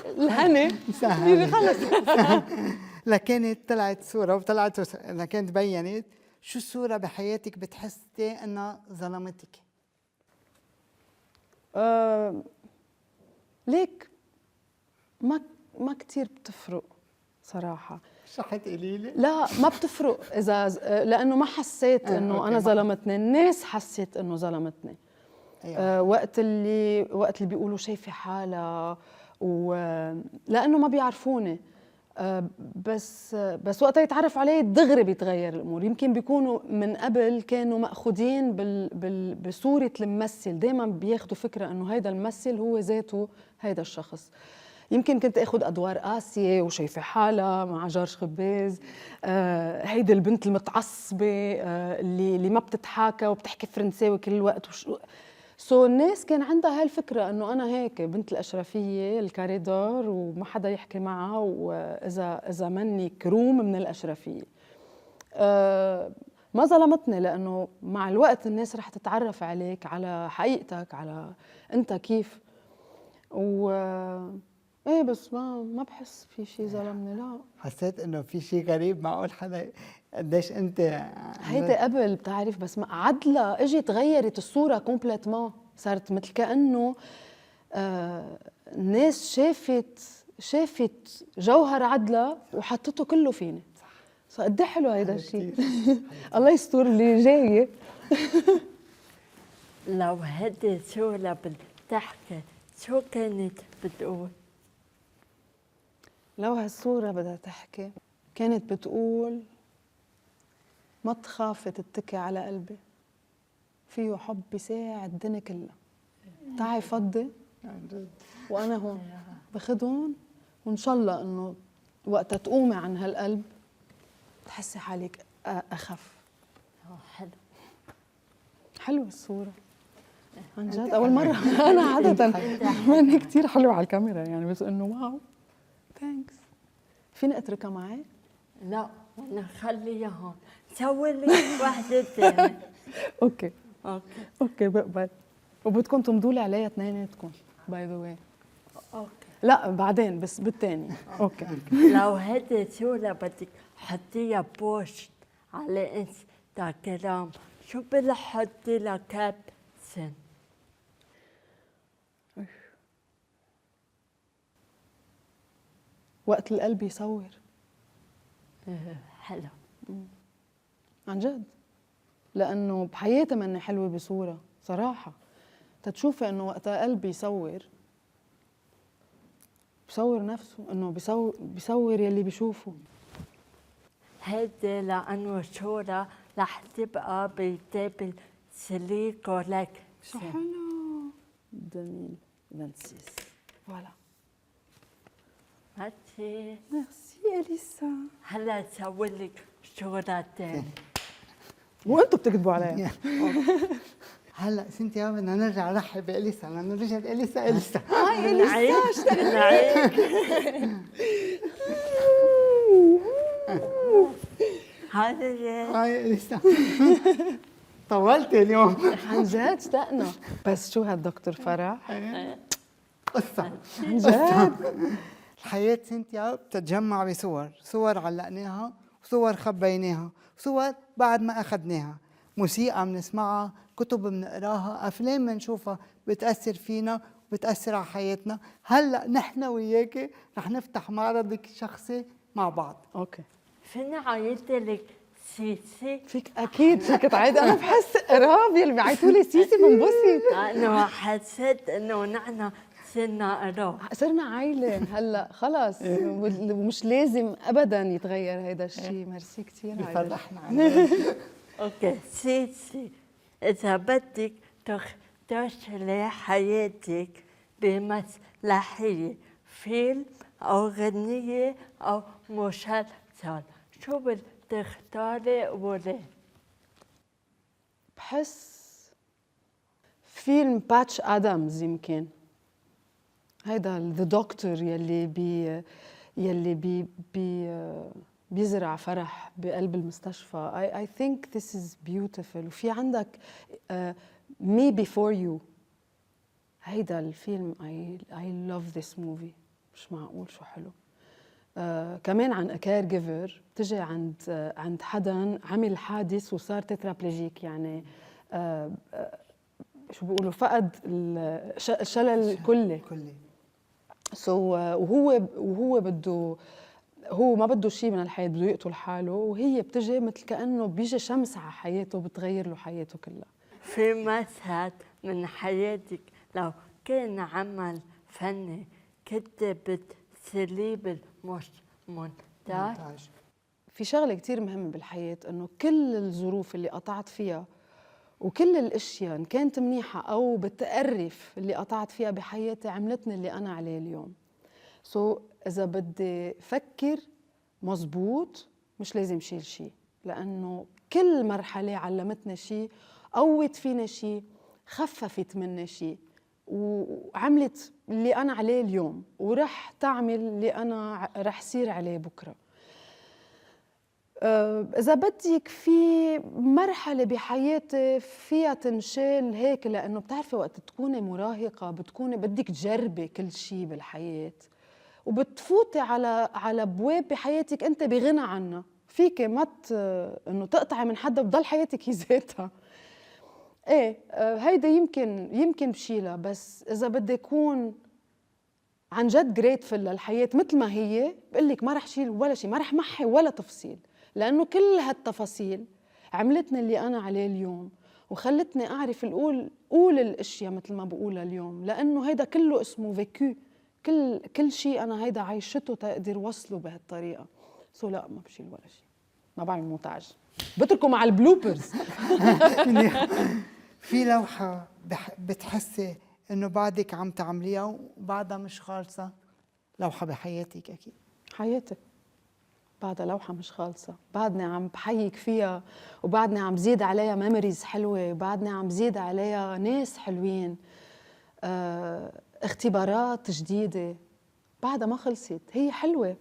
الهني سهل خلص. لكانت طلعت صورة وطلعت لكانت بينت شو الصورة بحياتك بتحسي انها ظلمتك؟ ليك ما كتير بتفرق صراحة. شحت قليلة؟ لا ما بتفرق إذا لأنه ما حسيت إنه أنا ظلمتني، الناس حسيت إنه ظلمتني. أيوة. وقت اللي بيقولوا شايفة حالها لأنه ما بيعرفوني. بس وقت يتعرف علي دغري بيتغير الامور. يمكن بيكونوا من قبل كانوا ماخوذين بصوره الممثل، دائما بياخذوا فكره انه هيدا الممثل هو ذاته هيدا الشخص. يمكن كنت اخذ ادوار قاسيه وشايفه حالها مع جورج خباز، هيدي البنت المتعصبه اللي ما بتتحاكى وبتحكي فرنساوي كل الوقت الناس كان عندها هالفكرة انه انا هيك بنت الاشرفية الكاريدور وما حدا يحكي معها، واذا مني كروم من الاشرفية. ما ظلمتني، لانه مع الوقت الناس رح تتعرف عليك، على حقيقتك، على انت كيف. ايه بس ما بحس في شيء ظلمني. لا حسيت انه في شيء غريب، معقول حدا قديش انت هيدي قبل بتعرف، بس مع عدلة اجي تغيرت الصورة كومبليتمون، صارت مثل كأنه الناس شافت جوهر عدلة وحطته كله فيني. قد ايه حلو هيدا الشيء. الله يستر اللي جاي. لو هدي صورة بتحكي شو كانت بتقول؟ لو هالصورة بدها تحكي كانت بتقول ما تخافي تتكي على قلبي، فيه حب بيساعد الدنيا كلها. تعي فضي وانا هون باخدهم، وان شاء الله انه وقتها تقومي عن هالقلب تحسي حالك اخف. حلو الصورة عن جد. اول مرة انا عادة ماني كثير حلوة على الكاميرا يعني، بس انه واو ثانكس. فيني اتركها معي؟ لا نخليها هون. سوي لي واحدة ثانية. اوكي اوكي اوكي بقبل. وبدكم تمضوا لي عليها اثنيناتكم باي ذا واي. اوكي. لا بعدين بس بالثاني. اوكي. لو هيدي صورة بدك حطيها بوست على انستغرام، شو بنحط لها كابشن؟ وقت القلب يصور. حلو. عن جد، لانه بحياتي مني حلوه بصوره صراحه. تتشوفي انه وقتها قلبي يصور، بصور نفسه، انه بيصور يلي بيشوفه. هيدي لأنه صورة رح تبقى بتابل 3 كولكشن. حلو. 2026 فوالا. ماشي. ميرسي اليسا. هلا سوي لك صورة تانية. وانتم بتكذبوا علي. هلا سنتيا بدنا نرجع نرحب بإليسا لأنه رجعت إليسا. هاي اليسا. نعيد. هاي إليسا. طولتي اليوم. عن جد اشتقنا. بس شو هالدكتور فرح؟ قصة. عن جد. الحياة سنتيا بتتجمع بصور، صور علقناها وصور خبيناها، صور بعد ما أخذناها، موسيقى بنسمعها، كتب بنقراها، أفلام بنشوفها بتأثر فينا وبتأثر على حياتنا. هلأ نحن وياكي رح نفتح معرض شخصي مع بعض. اوكي. فيني عيط لك سيسي؟ فيك اكيد فيك تعيد. انا بحس قراب يلي بيعيطوا لي سيسي بنبسط. أنا حسيت إنه نحن صرنا قراب. صرنا عائلة هلا خلص، ومش لازم ابدا يتغير هيدا الشيء. ميرسي كثير. بفرحنا عليك. اوكي سيسي، اذا بدك تشتغلي حياتك بمسرحية، فيلم او غنية او مسلسل، شو بتختاري وليه؟ بحس فيلم باتش ادمز يمكن. هيدا ذا دكتور يلي بيزرع فرح بقلب المستشفى. I think this is beautiful. وفي عندك Me Before You. هيدا الفيلم I love this movie. مش معقول شو حلو. كمان عن كير جيفر، بتجي عند حدا عمل حادث وصار تترابليجيك، يعني شو بيقولوا فقد الشلل كلي. وهو بده، هو ما بده شيء من الحياة، بده يقتل حاله، وهي بتجي مثل كأنه بيجي شمس على حياته بتغير له حياته كلها. في مشهد من حياتك لو كان عمل فني كنت بتسليه بالمونتاج؟ في شغلة كتير مهمة بالحياة، إنه كل الظروف اللي قطعت فيها وكل الاشياء ان كانت منيحه او بتقرف اللي قطعت فيها بحياتي عملتني اللي انا عليه اليوم. اذا بدي فكر مزبوط مش لازم شيل شيء، لانه كل مرحله علمتني شيء، قوت فيني شيء، خففت مني شيء، وعملت اللي انا عليه اليوم، ورح تعمل اللي انا رح صير عليه بكره. إذا بدك في مرحلة بحياتي فيها تنشال هيك، لأنه بتعرفي وقت تكوني مراهقة بتكوني بدك تجربي كل شيء بالحياة، وبتفوتي على أبواب بحياتك أنت بغنى عنها، فيك ما إنه تقطعي من حدا بضل حياتك هي ذاتها. إيه هيدا يمكن بشيلها، بس إذا بدي أكون عن جد جريتفل للحياة مثل ما هي، بقول لك ما رح شيل ولا شيء، ما رح محي ولا تفصيل، لأنه كل هالتفاصيل عملتني اللي أنا عليه اليوم، وخلتني أعرف قول الأشياء مثل ما بقولها اليوم، لأنه هيدا كله اسمه فيكو، كل شيء أنا هيدا عايشته تقدر وصله بهالطريقة. لا ما بشيل ولا شيء، ما بعمل مونتاج، بتركوا مع البلوبرز. في لوحة بتحسي إنه بعدك عم تعمليها وبعدها مش خالصة؟ لوحة بحياتك أكيد. حياتي بعدها لوحة مش خالصة، بعدني عم بحيك فيها، وبعدني عم زيد عليها ميموريز حلوة، وبعدني عم زيد عليها ناس حلوين، اختبارات جديدة، بعدها ما خلصت، هي حلوة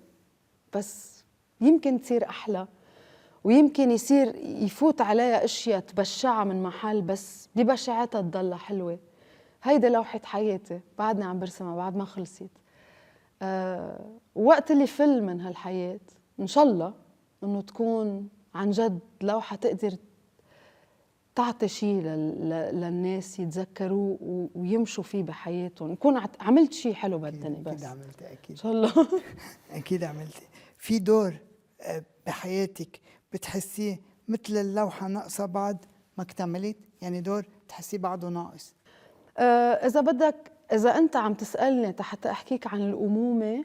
بس يمكن تصير أحلى، ويمكن يصير يفوت عليها أشياء تبشعها من محل، بس ببشاعتها تضلها حلوة. هيدا لوحة حياتي بعدني عم برسمها بعد ما خلصت. وقت اللي فل من هالحياة إن شاء الله إنه تكون عن جد لوحة تقدر تعطي شيء للناس يتذكروه ويمشوا فيه بحياتهم، نكون عملت شيء حلو بهالدنيا. بس أكيد عملتي، أكيد إن شاء الله. أكيد عملتي. في دور بحياتك بتحسيه مثل اللوحة ناقصة بعد ما اكتملت، يعني دور تحسيه بعده ناقص؟ إذا بدك، إذا أنت عم تسألني حتى أحكيك عن الأمومة،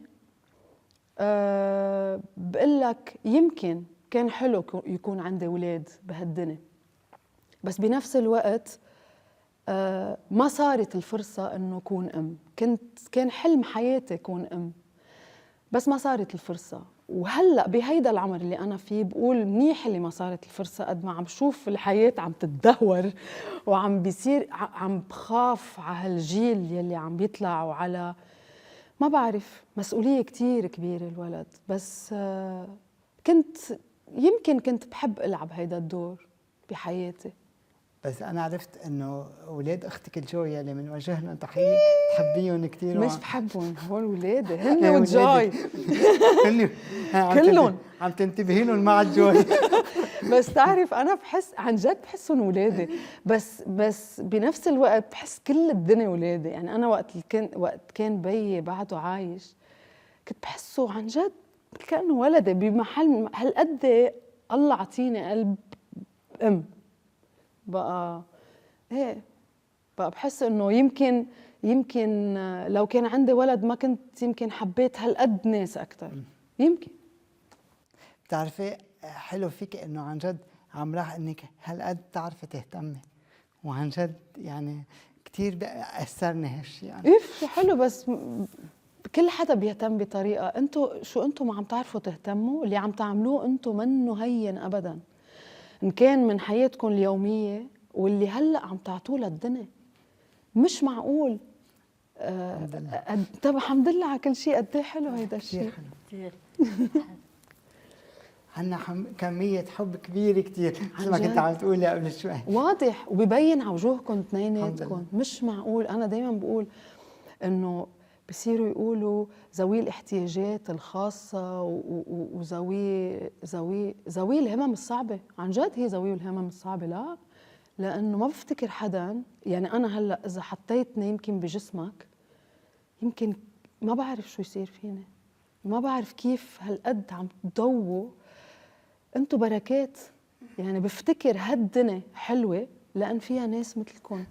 بقول لك يمكن كان حلو يكون عندي أولاد بهالدنيا، بس بنفس الوقت ما صارت الفرصة إنه أكون أم. كان حلم حياتي أكون أم، بس ما صارت الفرصة. وهلأ بهيدا العمر اللي أنا فيه بقول منيح اللي ما صارت الفرصة، قد ما عم شوف الحياة عم تتدهور وعم بيصير عم بخاف على هالجيل يلي عم بيطلع، وعلى ما بعرف مسؤولية كتير كبيرة الولد. بس يمكن كنت بحب ألعب هيدا الدور بحياتي. بس أنا عرفت إنه أولاد أختك الجوي اللي بنوجه لهم تحية تحبيهم كثير. مش بحبهم، هول ولادي هن وجاي كلهم عم تنتبهي لهم مع الجوي. بس تعرف أنا بحس عن جد بحسهم ولادي، بس بنفس الوقت بحس كل الدنيا ولادي. يعني أنا وقت كان بيي بعده عايش كنت بحسه عن جد كأنه ولدي بمحل هالقد. الله عطيني قلب أم بقى ايه، بقى بحس انه يمكن لو كان عندي ولد ما كنت يمكن حبيت هالقد ناس اكثر. يمكن بتعرفي حلو فيك انه عن جد عم راح انك هالقد تعرفي تهتمي، وعن جد يعني كثير اثرني هالشيء يعني. اف حلو، بس كل حدا بيهتم بطريقه. انتم ما عم تعرفوا تهتموا، اللي عم تعملوه انتم منه هين ابدا، ان كان من حياتكم اليوميه واللي هلا عم تعطوه للدنيا. مش معقول. الحمد لله. طب الحمد لله على كل شيء. قد ايه حلو هيدا الشيء. كتير. عنا كمية حب كبيرة كتير مثل ما كنت عم تقولي قبل شوي. واضح وبيبين على وجوهكم اثنيناتكم. مش معقول. انا دايما بقول انه بصيروا يقولوا ذوي الاحتياجات الخاصة وذوي الهمم الصعبة. عن جد هي ذوي الهمم الصعبة. لا، لأنه ما بفتكر حدا. يعني أنا هلأ إذا حطيتني يمكن بجسمك يمكن ما بعرف شو يصير فيني، ما بعرف كيف هالقد عم تضووا. أنتو بركات. يعني بفتكر هالدنيا حلوة لأن فيها ناس مثلكم.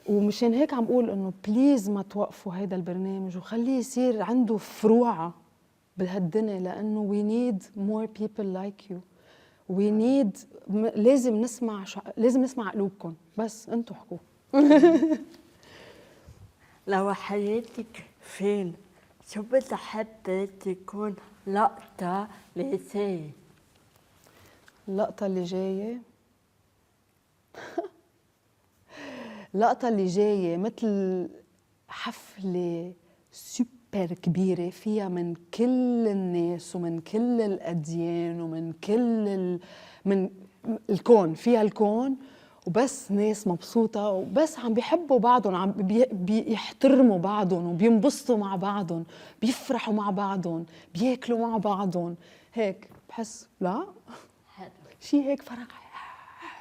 ومشان هيك عم بقول انه بليز ما توقفوا هيدا البرنامج وخليه يصير عنده فروعه بهالدنيا، لانه we need more people like you. we need لازم نسمع قلوبكم. بس انتوا احكوا. لو حياتك فين شو بتحب تكون لقطة لساي؟ اللقطة اللي جاية اللقطة اللي جاية مثل حفلة سوبر كبيرة فيها من كل الناس ومن كل الأديان ومن كل من الكون. فيها الكون وبس ناس مبسوطة وبس عم بيحبوا بعضهم، عم بيحترموا بعضهم وبينبسطوا مع بعضهم، بيفرحوا مع بعضهم، بياكلوا مع بعضهم. هيك بحس لا شيء هيك فرح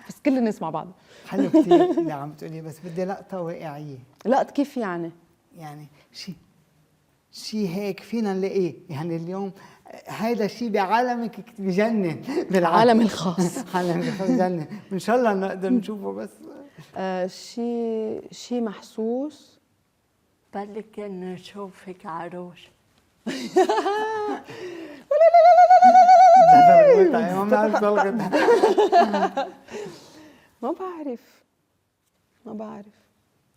بس كل الناس مع بعض. حلو كتير اللي عم تقولي، بس بدي لقطة واقعية. لقطة كيف يعني؟ يعني شيء هيك فينا نلاقيه. يعني اليوم هيدا الشيء بعالمك بجنن، بالعالم الخاص. عالمك الخاص بجنن. ان شاء الله نقدر نشوفه. بس شيء محسوس. بلك نشوفك عروش. ما بعرف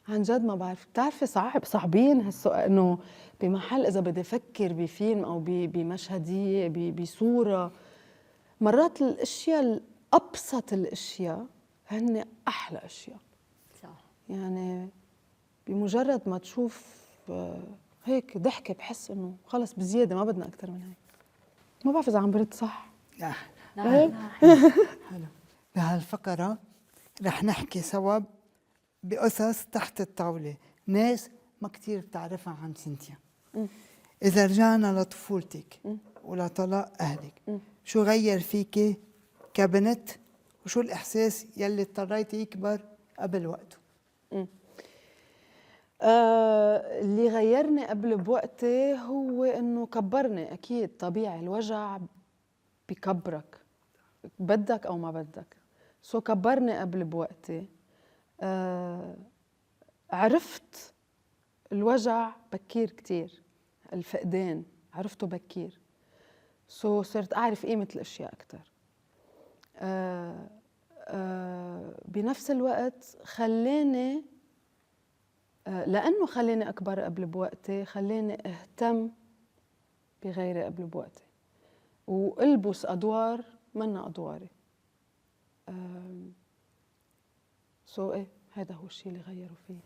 عن جد ما بعرف. بتعرفي صعبين هالسؤال، انه بمحل اذا بدي افكر بفيلم او بمشهديه بصوره، مرات الاشياء الابسط الاشياء هن احلى اشياء. صح. يعني بمجرد ما تشوف هيك ضحكه بحس انه خلص بزياده ما بدنا اكثر من هيك. ما بعرف اذا عم برد صح. نعم. حلو. بهالفقرة رح نحكي سوا بقصص تحت الطاولة، ناس ما كتير بتعرفها عن سينتيا. إذا رجعنا لطفولتك ولطلاق أهلك، شو غير فيكي كبنت وشو الإحساس يلي اضطريتي يكبر قبل وقته؟ اللي غيرني قبل بوقتي هو انه كبرني. اكيد طبيعي الوجع بكبرك بدك او ما بدك. كبرني قبل بوقتي. عرفت الوجع بكير كتير، الفقدان عرفته بكير. صرت اعرف قيمة الاشياء اكثر. بنفس الوقت خلاني لأنه خلاني أكبر قبل بوقتي، خلاني أهتم بغيري قبل بوقتي وألبس أدوار منا أدواري. إيه هذا هو الشيء اللي غيروا فيه.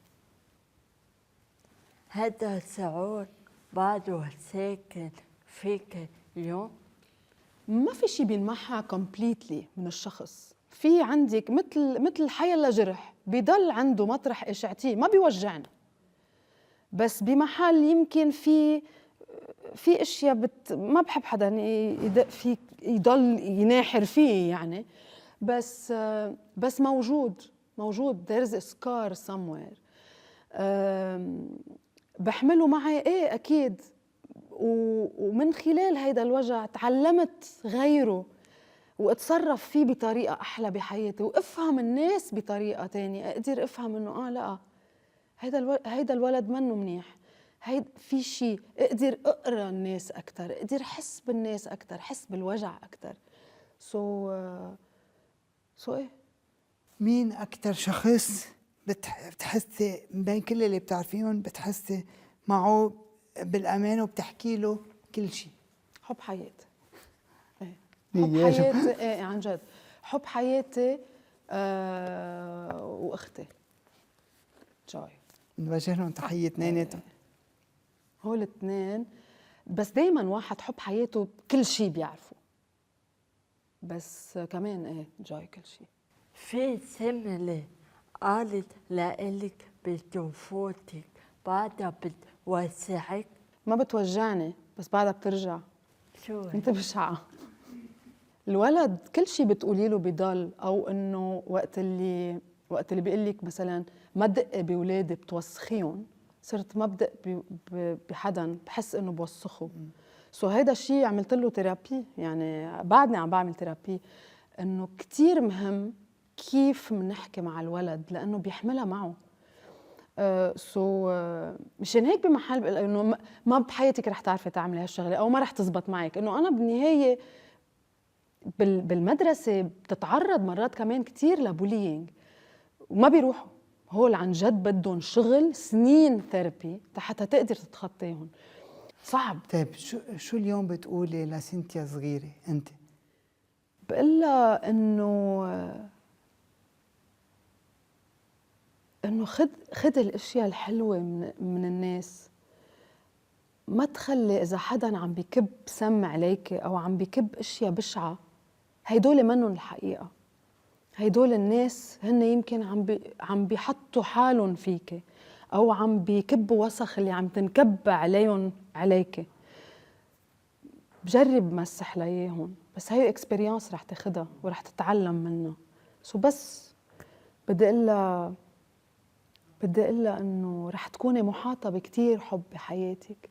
هذا الشعور بعده ساكن فيك اليوم؟ ما في شيء بينمحى كومبليتلي من الشخص. في عندك مثل حيلا جرح بيضل عنده مطرح إشعتيه، ما بيوجعنا، بس بمحل يمكن في اشياء ما بحب حدا يدق فيك يضل يناحر فيه يعني، بس موجود there's a scar somewhere. بحمله معي ايه اكيد، ومن خلال هيدا الوجع تعلمت غيره واتصرف فيه بطريقة أحلى بحياتي، وافهم الناس بطريقة تانية. أقدر افهم انه لا هيدا الولد منه منيح، في شيء. اقدر اقرا الناس اكثر، اقدر احس بالناس اكثر، احس بالوجع اكثر. ايه. مين أكتر شخص بتحسي من بين كل اللي بتعرفيهم بتحسي معه بالأمان وبتحكي له كل شيء؟ حب حياتي. حب حياتي. ايه عن جد حب حياتي. واختي جاي. نوجه لهم تحية اثنيناتهم. هول الاثنين. بس دايما واحد حب حياته كل شيء بيعرفه، بس كمان جاي كل شيء. في سملة قالت لإلك بطفولتك بعدها بتوسعك؟ ما بتوجعني بس بعدها بترجع. شو انت بشعة. الولد كل شيء بتقولي له بضل، او انه وقت اللي بيقول لك مثلا ما تدقي باولادي بتوسخيهم، صرت ما بدق بحدا بحس انه بوسخه. هيدا الشيء عملت له ثيرابي، يعني بعدني عم بعمل ثيرابي، انه كتير مهم كيف بنحكي مع الولد لانه بيحملها معه. مشان هيك بمحل بقول انه ما بحياتك رح تعرفي تعملي هالشغله او ما رح تزبط معك. انه انا بالنهايه بالمدرسه بتتعرض مرات كمان كتير لبولينج وما بيروحوا. هول عن جد بدهم شغل سنين ثيرابي حتى تقدر تتخطيهم. صعب. طيب شو اليوم بتقولي لسينتيا صغيرة أنت؟ بقول لها انه خذ الاشياء الحلوه من الناس. ما تخلي اذا حدا عم بكب سم عليك او عم بكب اشياء بشعه، هيدول منهم الحقيقه. هيدول الناس هن يمكن عم بيحطوا حالهم فيك او عم بيكبوا وسخ اللي عم تنكب عليهم عليك. بجرب مسح لياهم، بس هي اكسبيرينس رح تاخدها ورح تتعلم منها. بس بدي اقول لها انه رح تكوني محاطه بكتير حب بحياتك،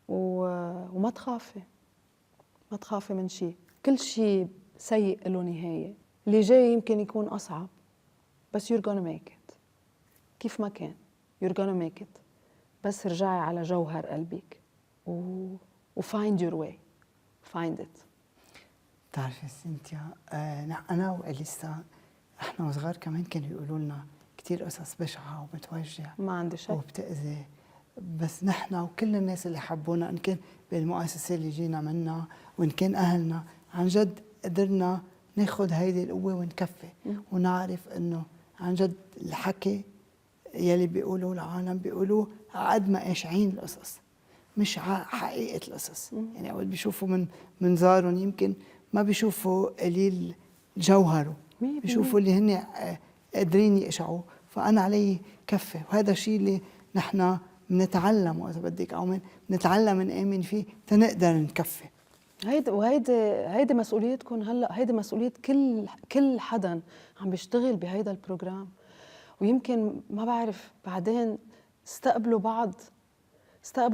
وما تخافي. ما تخافي من شيء. كل شيء سيء له نهايه. اللي جاي يمكن يكون اصعب، بس you're gonna make it. كيف ما كان you're gonna make it. بس رجعي على جوهر قلبك find your way. find it. بتعرفي سينتيا، أنا وأليسا إحنا وصغار كمان كانوا يقولوا لنا كتير قصص بشعة وبتوجع ما عندي شك وبتأذي، بس نحن وكل الناس اللي حبونا إن كان بالمؤسسة اللي جينا منها وإن كان أهلنا، عن جد قدرنا ناخد هيدي القوة ونكفي ونعرف إنه عن جد الحكي يلي بيقولوه العالم بيقولوه قد ما قاشعين القصص، مش حقيقة القصص. يعني أول بيشوفوا من منظارهم يمكن ما بيشوفوا قليل جوهره، بيشوفوا اللي هن قادرين يقشعوه. فأنا علي كفة، وهذا الشيء اللي نحن بنتعلمه إذا بدك، أو بنتعلم نآمن فيه تنقدر نكفي. هيدي مسؤوليتكم هلا، هيدي مسؤولية كل حدا عم بيشتغل بهيدا البروجرام. ويمكن ما بعرف بعدين استقبلوا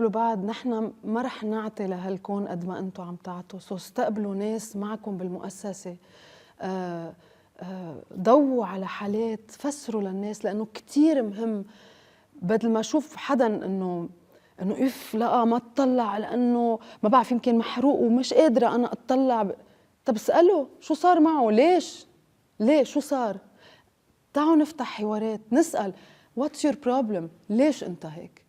بعض. نحن ما رح نعطي لهالكون قد ما انتم عم تعطوا، استقبلوا ناس معكم بالمؤسسة. ضووا على حالات، فسروا للناس، لأنه كتير مهم. بدل ما أشوف حدا إنه لا ما تطلع لأنه ما بعرف يمكن محروق ومش قادرة أنا أتطلع طب اسأله شو صار معه، ليش شو صار. تعالوا نفتح حوارات، نسأل what's your problem، ليش أنت هيك.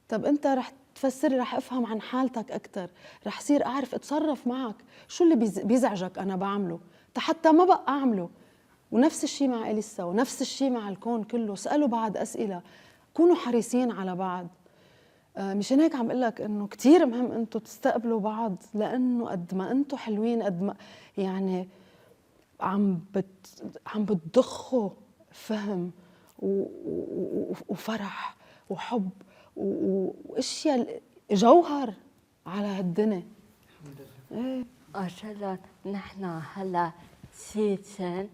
طب أنت رح تفسري، رح أفهم عن حالتك أكتر، رح صير أعرف أتصرف معك، شو اللي بيزعجك أنا بعمله حتى ما بقى أعمله. ونفس الشيء مع إليسا، ونفس الشيء مع الكون كله. اسألوا بعض أسئلة، كونوا حريصين على بعض. مشان هيك عم اقول لك انه كثير مهم انتم تستقبلوا بعض، لانه قد ما انتم حلوين قد ما يعني عم بتضخوا فهم وفرح وحب واشياء جوهر على هالدنيا. ايه عشان نحن هلا سيزن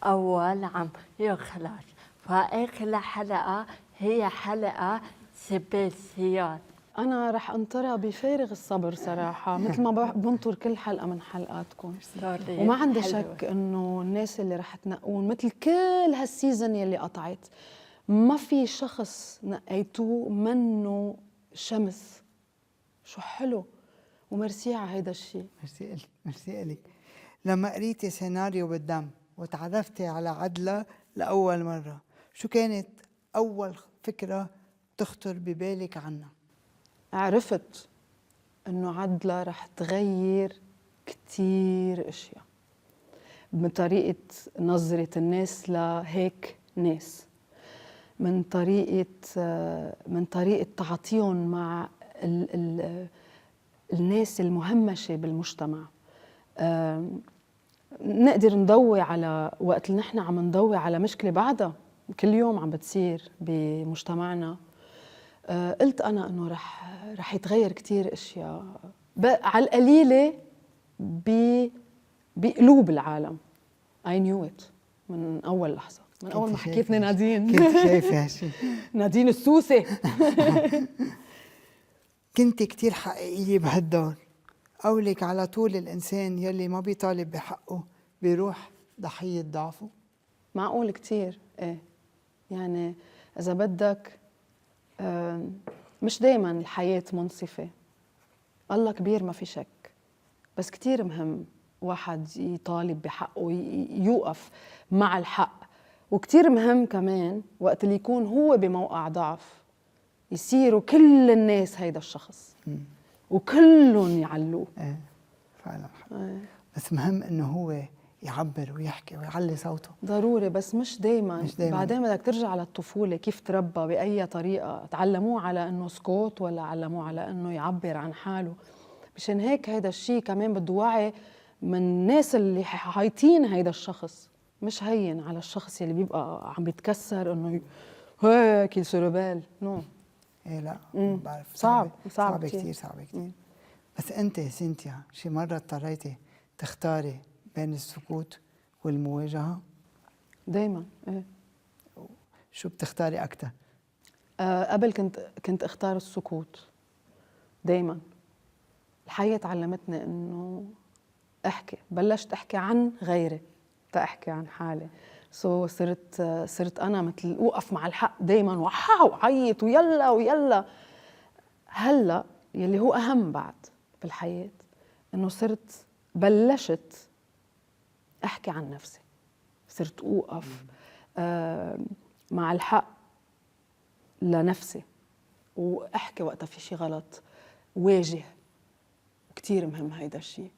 اول عم يخلص، فاخر حلقه هي حلقه سبيسيال. أنا رح أنطرها بفارغ الصبر صراحة، مثل ما بنطر كل حلقة من حلقاتكم. وما عندي شك إنه الناس اللي رح تنقون مثل كل هالسيزن يلي قطعت، ما في شخص نقيتوه منه شمس. شو حلو، ومرسي على هيدا الشيء. ميرسي لك. لما قريتي سيناريو بالدم وتعرفتي على عدلة لأول مرة، شو كانت أول فكرة تخطر ببالك عنها؟ عرفت إنه عدلة رح تغير كتير أشياء، من طريقة نظرة الناس لهيك ناس، من طريقة تعاطيهم مع الناس المهمشة بالمجتمع. نقدر نضوي على وقت اللي نحن عم نضوي على مشكلة بعدها كل يوم عم بتصير بمجتمعنا. قلت أنا إنه رح يتغير كتير أشياء على القليلة بقلوب العالم. I knew it من أول لحظة، من أول ما حكيتني نادين. كنت شايفة هالشيء. نادين السوسة. كنت كتير حقيقية بهالدور. قولك على طول الإنسان يلي ما بيطالب بحقه بيروح ضحية ضعفه. معقول كتير، إيه يعني إذا بدك مش دايما الحياة منصفة، الله كبير ما في شك، بس كتير مهم واحد يطالب بحقه، يوقف مع الحق. وكتير مهم كمان وقت اللي يكون هو بموقع ضعف يصيروا كل الناس هيدا الشخص وكلهم يعلوه. فعلا. بس مهم انه هو يعبر ويحكي ويعلي صوته. ضروري، بس مش دايما. بعدين بدك ترجع للطفولة، كيف تربى، بأي طريقة تعلموه على انه سكوت ولا علموه على انه يعبر عن حاله. مشان هيك هيدا الشيء كمان بده وعي من الناس اللي حايطين هيدا الشخص. مش هين على الشخص اللي بيبقى عم بيتكسر انه هيك السربال نو. ايه لا بعرف صعب كتير. بس انت سينتيا شي مرة اضطريتي تختاري بين السكوت والمواجهة؟ دايما ايه. شو بتختاري أكتر؟ قبل كنت اختار السكوت دايما. الحياة علمتني انه بلشت احكي عن غيري تأحكي عن حالي. صرت انا مثل اوقف مع الحق دايما وعيط ويلا. هلا يلي هو اهم بعد بالحياة انه بلشت احكي عن نفسي، صرت اوقف مع الحق لنفسي واحكي وقتها في شيء غلط، واجه. كتير مهم هيدا الشيء.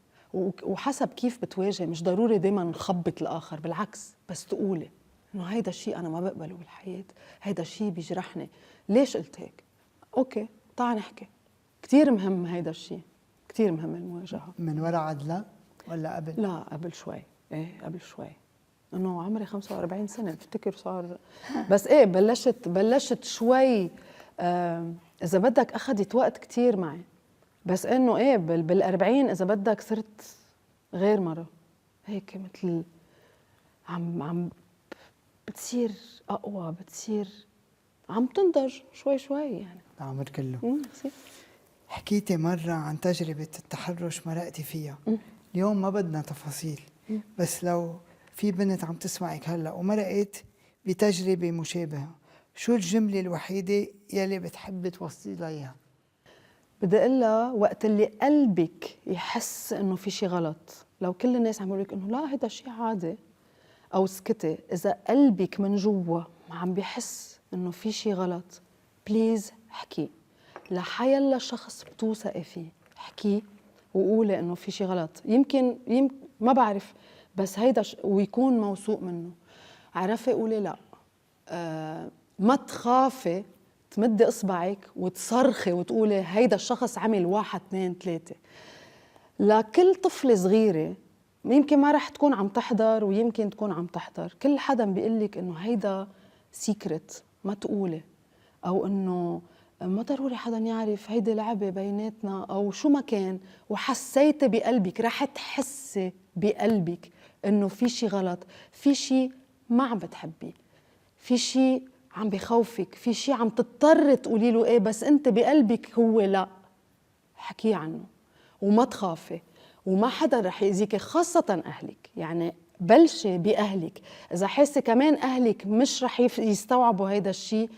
وحسب كيف بتواجه، مش ضروري دايما نخبط الاخر، بالعكس، بس تقولي انه هيدا الشيء انا ما بقبله بالحياة، هيدا الشيء بيجرحني، ليش قلت هيك؟ اوكي تعال نحكي، كتير مهم هيدا الشيء، كتير مهم المواجهة. من وراء عدلة ولا قبل؟ لا قبل شوي، ايه قبل شوي، انه عمري 45 سنة بفتكر صار، بس ايه بلشت شوي. اذا بدك اخذت وقت كتير معي، بس انه ايه بال40 اذا بدك صرت غير مرة، هيك مثل عم بتصير اقوى، بتصير عم تنضج شوي شوي يعني. العمر كله. كثير. حكيتي مرة عن تجربة التحرش مرقتي فيها. اليوم ما بدنا تفاصيل، بس لو في بنت عم تسمعك هلأ ومرقت بتجربة مشابهة، شو الجملة الوحيدة يلي بتحب توصلي لها إياها؟ بدي اقول لها وقت اللي قلبك يحس انه في شيء غلط، لو كل الناس عم يقولوا لك انه لا هيدا شيء عادي او اسكتي، اذا قلبك من جوا عم بيحس انه في شيء غلط، بليز احكي لحيلا شخص بتوثقي فيه، احكي وقولي انه في شيء غلط. يمكن ما بعرف، بس هيدا ويكون موثوق منه. عرفي قولي لا. ما تخافي تمدي اصبعك وتصرخي وتقولي هيدا الشخص عمل 1 2 3. لكل طفلة صغيرة يمكن ما رح تكون عم تحضر ويمكن تكون عم تحضر، كل حدا بيقول لك انه هيدا سيكرت ما تقولي، او انه ما ضروري حدا يعرف، هيدي لعبة بيناتنا او شو ما كان، وحسيتي بقلبك، رح تحسي بقلبك انه في شيء غلط، في شيء ما عم بتحبيه، في شيء عم بخوفك، في شيء عم تضطر تقولي له ايه بس انت بقلبك هو لا. حكي عنه وما تخافي، وما حدا رح يأذيك خاصة أهلك. يعني بلشي بأهلك، إذا حاسة كمان أهلك مش رح يستوعبوا هيدا الشيء،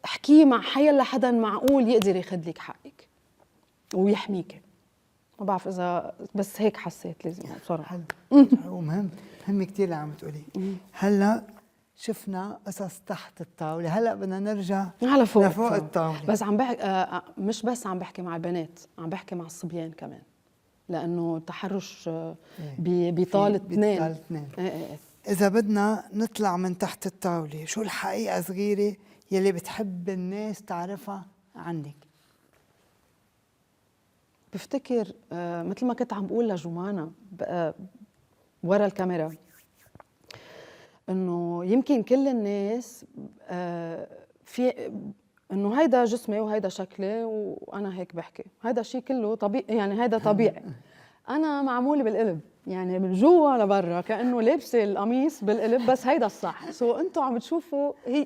احكيه مع حيلا حدا معقول يقدر ياخد لك حقك ويحميك. ما بعرف إذا بس هيك حسيت لازم بصراحة. ومهم كتير اللي عم تقولي. هلا شفنا قصص تحت الطاولة، هلا بدنا نرجع على فوق لفوق الطاولة. بس عم بحكي مش بس عم بحكي مع البنات، عم بحكي مع الصبيان كمان، لأنه التحرش بيطال 2. بيطال 2. إذا بدنا نطلع من تحت الطاولة، شو الحقيقة صغيرة يلي بتحب الناس تعرفها عنك؟ بفتكر مثل ما كنت عم بقول لجمانة ورا الكاميرا، انه يمكن كل الناس في انه هيدا جسمي وهيدا شكلي وانا هيك بحكي، هيدا الشيء كله طبيعي، يعني هيدا طبيعي. انا معموله بالقلب، يعني من جوا لبرا، كانه لابسه القميص بالقلب، بس هيدا الصح. انتم عم بتشوفوا هي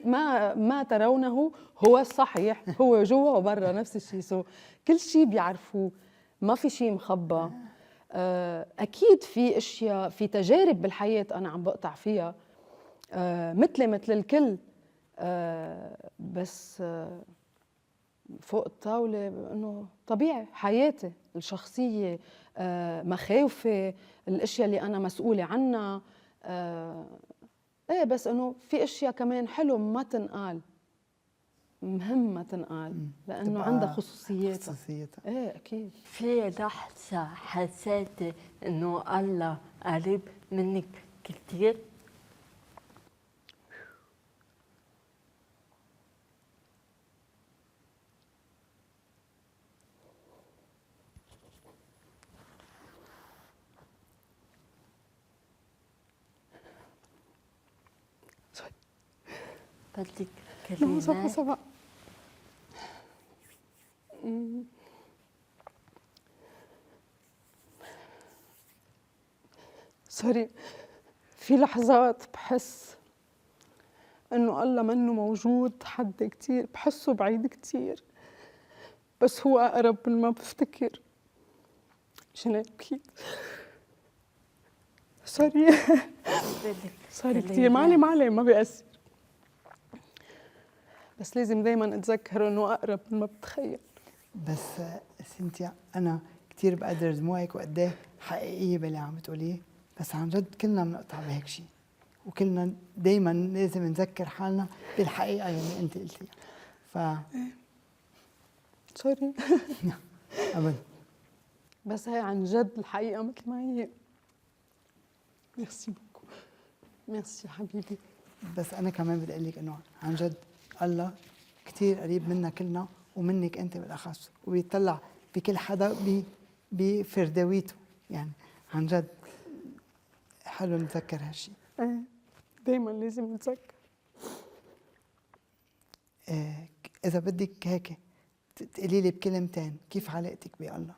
ما ترونه هو الصحيح، هو جوا وبرا نفس الشيء. كل شيء بيعرفوه، ما في شيء مخبى. اكيد في اشياء، في تجارب بالحياه انا عم بقطع فيها مثلي مثل الكل، بس فوق الطاولة إنه طبيعي حياتي الشخصية، مخاوفي، الأشياء اللي أنا مسؤولة عنها. إيه بس إنه في أشياء كمان حلو ما تنقال، مهم ما تنقال، لأنه عندها خصوصياتها. إيه أكيد. في لحظة حسيت إنه الله قريب منك كتير؟ بدك كلمات؟ سوري، في لحظات بحس انه الله منه موجود حد كتير، بحسه بعيد كتير، بس هو اقرب من ما بفتكر. مشان هيك بكيت. سوري سوري كتير، معلي ما بيأثر، بس لازم دايما اتذكر انه اقرب من ما بتخيل. بس سنتيا انا كتير بقدر دموعك وقد ايه حقيقيه باللي عم تقوليه، بس عن جد كلنا بنقطع بهيك شيء، وكلنا دايما لازم نذكر حالنا بالحقيقه اللي انت قلتيها. سوري ابدا، بس هي عن جد الحقيقه مثل ما هي. ميرسي بوكو، ميرسي حبيبي. بس انا كمان بدي اقول لك انه عن جد الله كتير قريب منا كلنا، ومنك أنت بالأخص، وبيطلع بكل حدا بفردويته. يعني عن جد حلو نتذكر هالشي. دايما لازم نتذكر. إذا بدك هيك تقولي لي بكلمتين كيف علاقتك بالله؟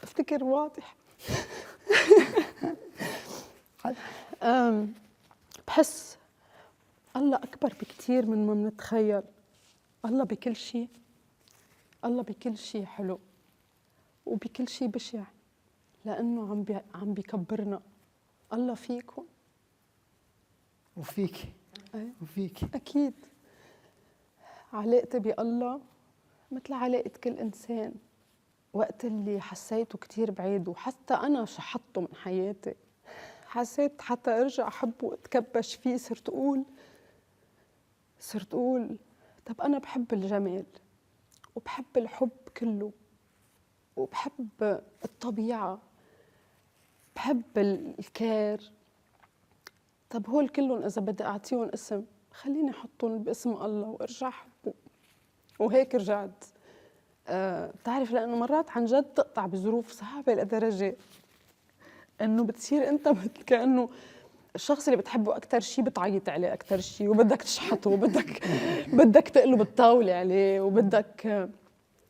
بفتكر واضح. بحس الله أكبر بكتير من ما بنتخيل. الله بكل شيء، الله بكل شيء حلو وبكل شيء بشع، لأنه عم بيكبرنا. الله فيكم وفيك وفيك أكيد. علاقتي بالله مثل علاقة كل إنسان، وقت اللي حسيته كتير بعيد وحتى أنا شحطته من حياتي، حسيت حتى أرجع أحبه وأتكبش فيه، صرت أقول طب أنا بحب الجمال وبحب الحب كله وبحب الطبيعة، بحب الكير. طب هول كلهم إذا بدي أعطيهم اسم خليني أحطهم باسم الله وأرجع أحبه. وهيك رجعت. بتعرف لأنه مرات عن جد تقطع بظروف صعبة لدرجة إنه بتصير أنت مثل كأنه الشخص اللي بتحبه أكتر شيء بتعيط عليه أكتر شيء، وبدك تشحطه بدك تقلب الطاولة عليه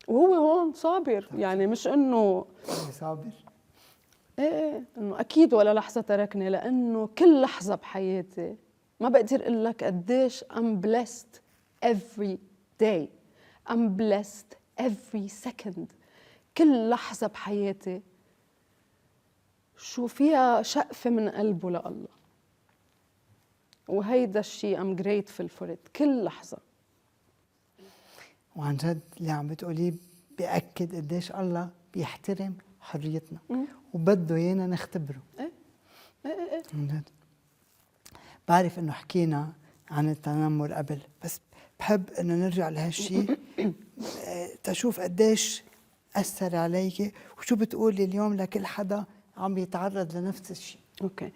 وهو هون صابر. يعني مش إنه صابر، إيه إنه أكيد ولا لحظة تركني، لأنه كل لحظة بحياتي ما بقدر أقول لك قديش I'm blessed every day. I'm blessed every second. كل لحظة بحياتي شو فيها شقفة من قلبه لله، وهيدا الشيء I'm grateful for it. كل لحظة. وعن جد اللي عم بتقوليه بيأكد قديش الله بيحترم حريتنا وبده ايانا نختبره. عن جد بعرف انه حكينا عن التنمر قبل، بس بحب انه نرجع لهالشيء تشوف قديش أثر عليك، وشو بتقولي اليوم لكل حدا عم يتعرض لنفس الشيء. اوكي.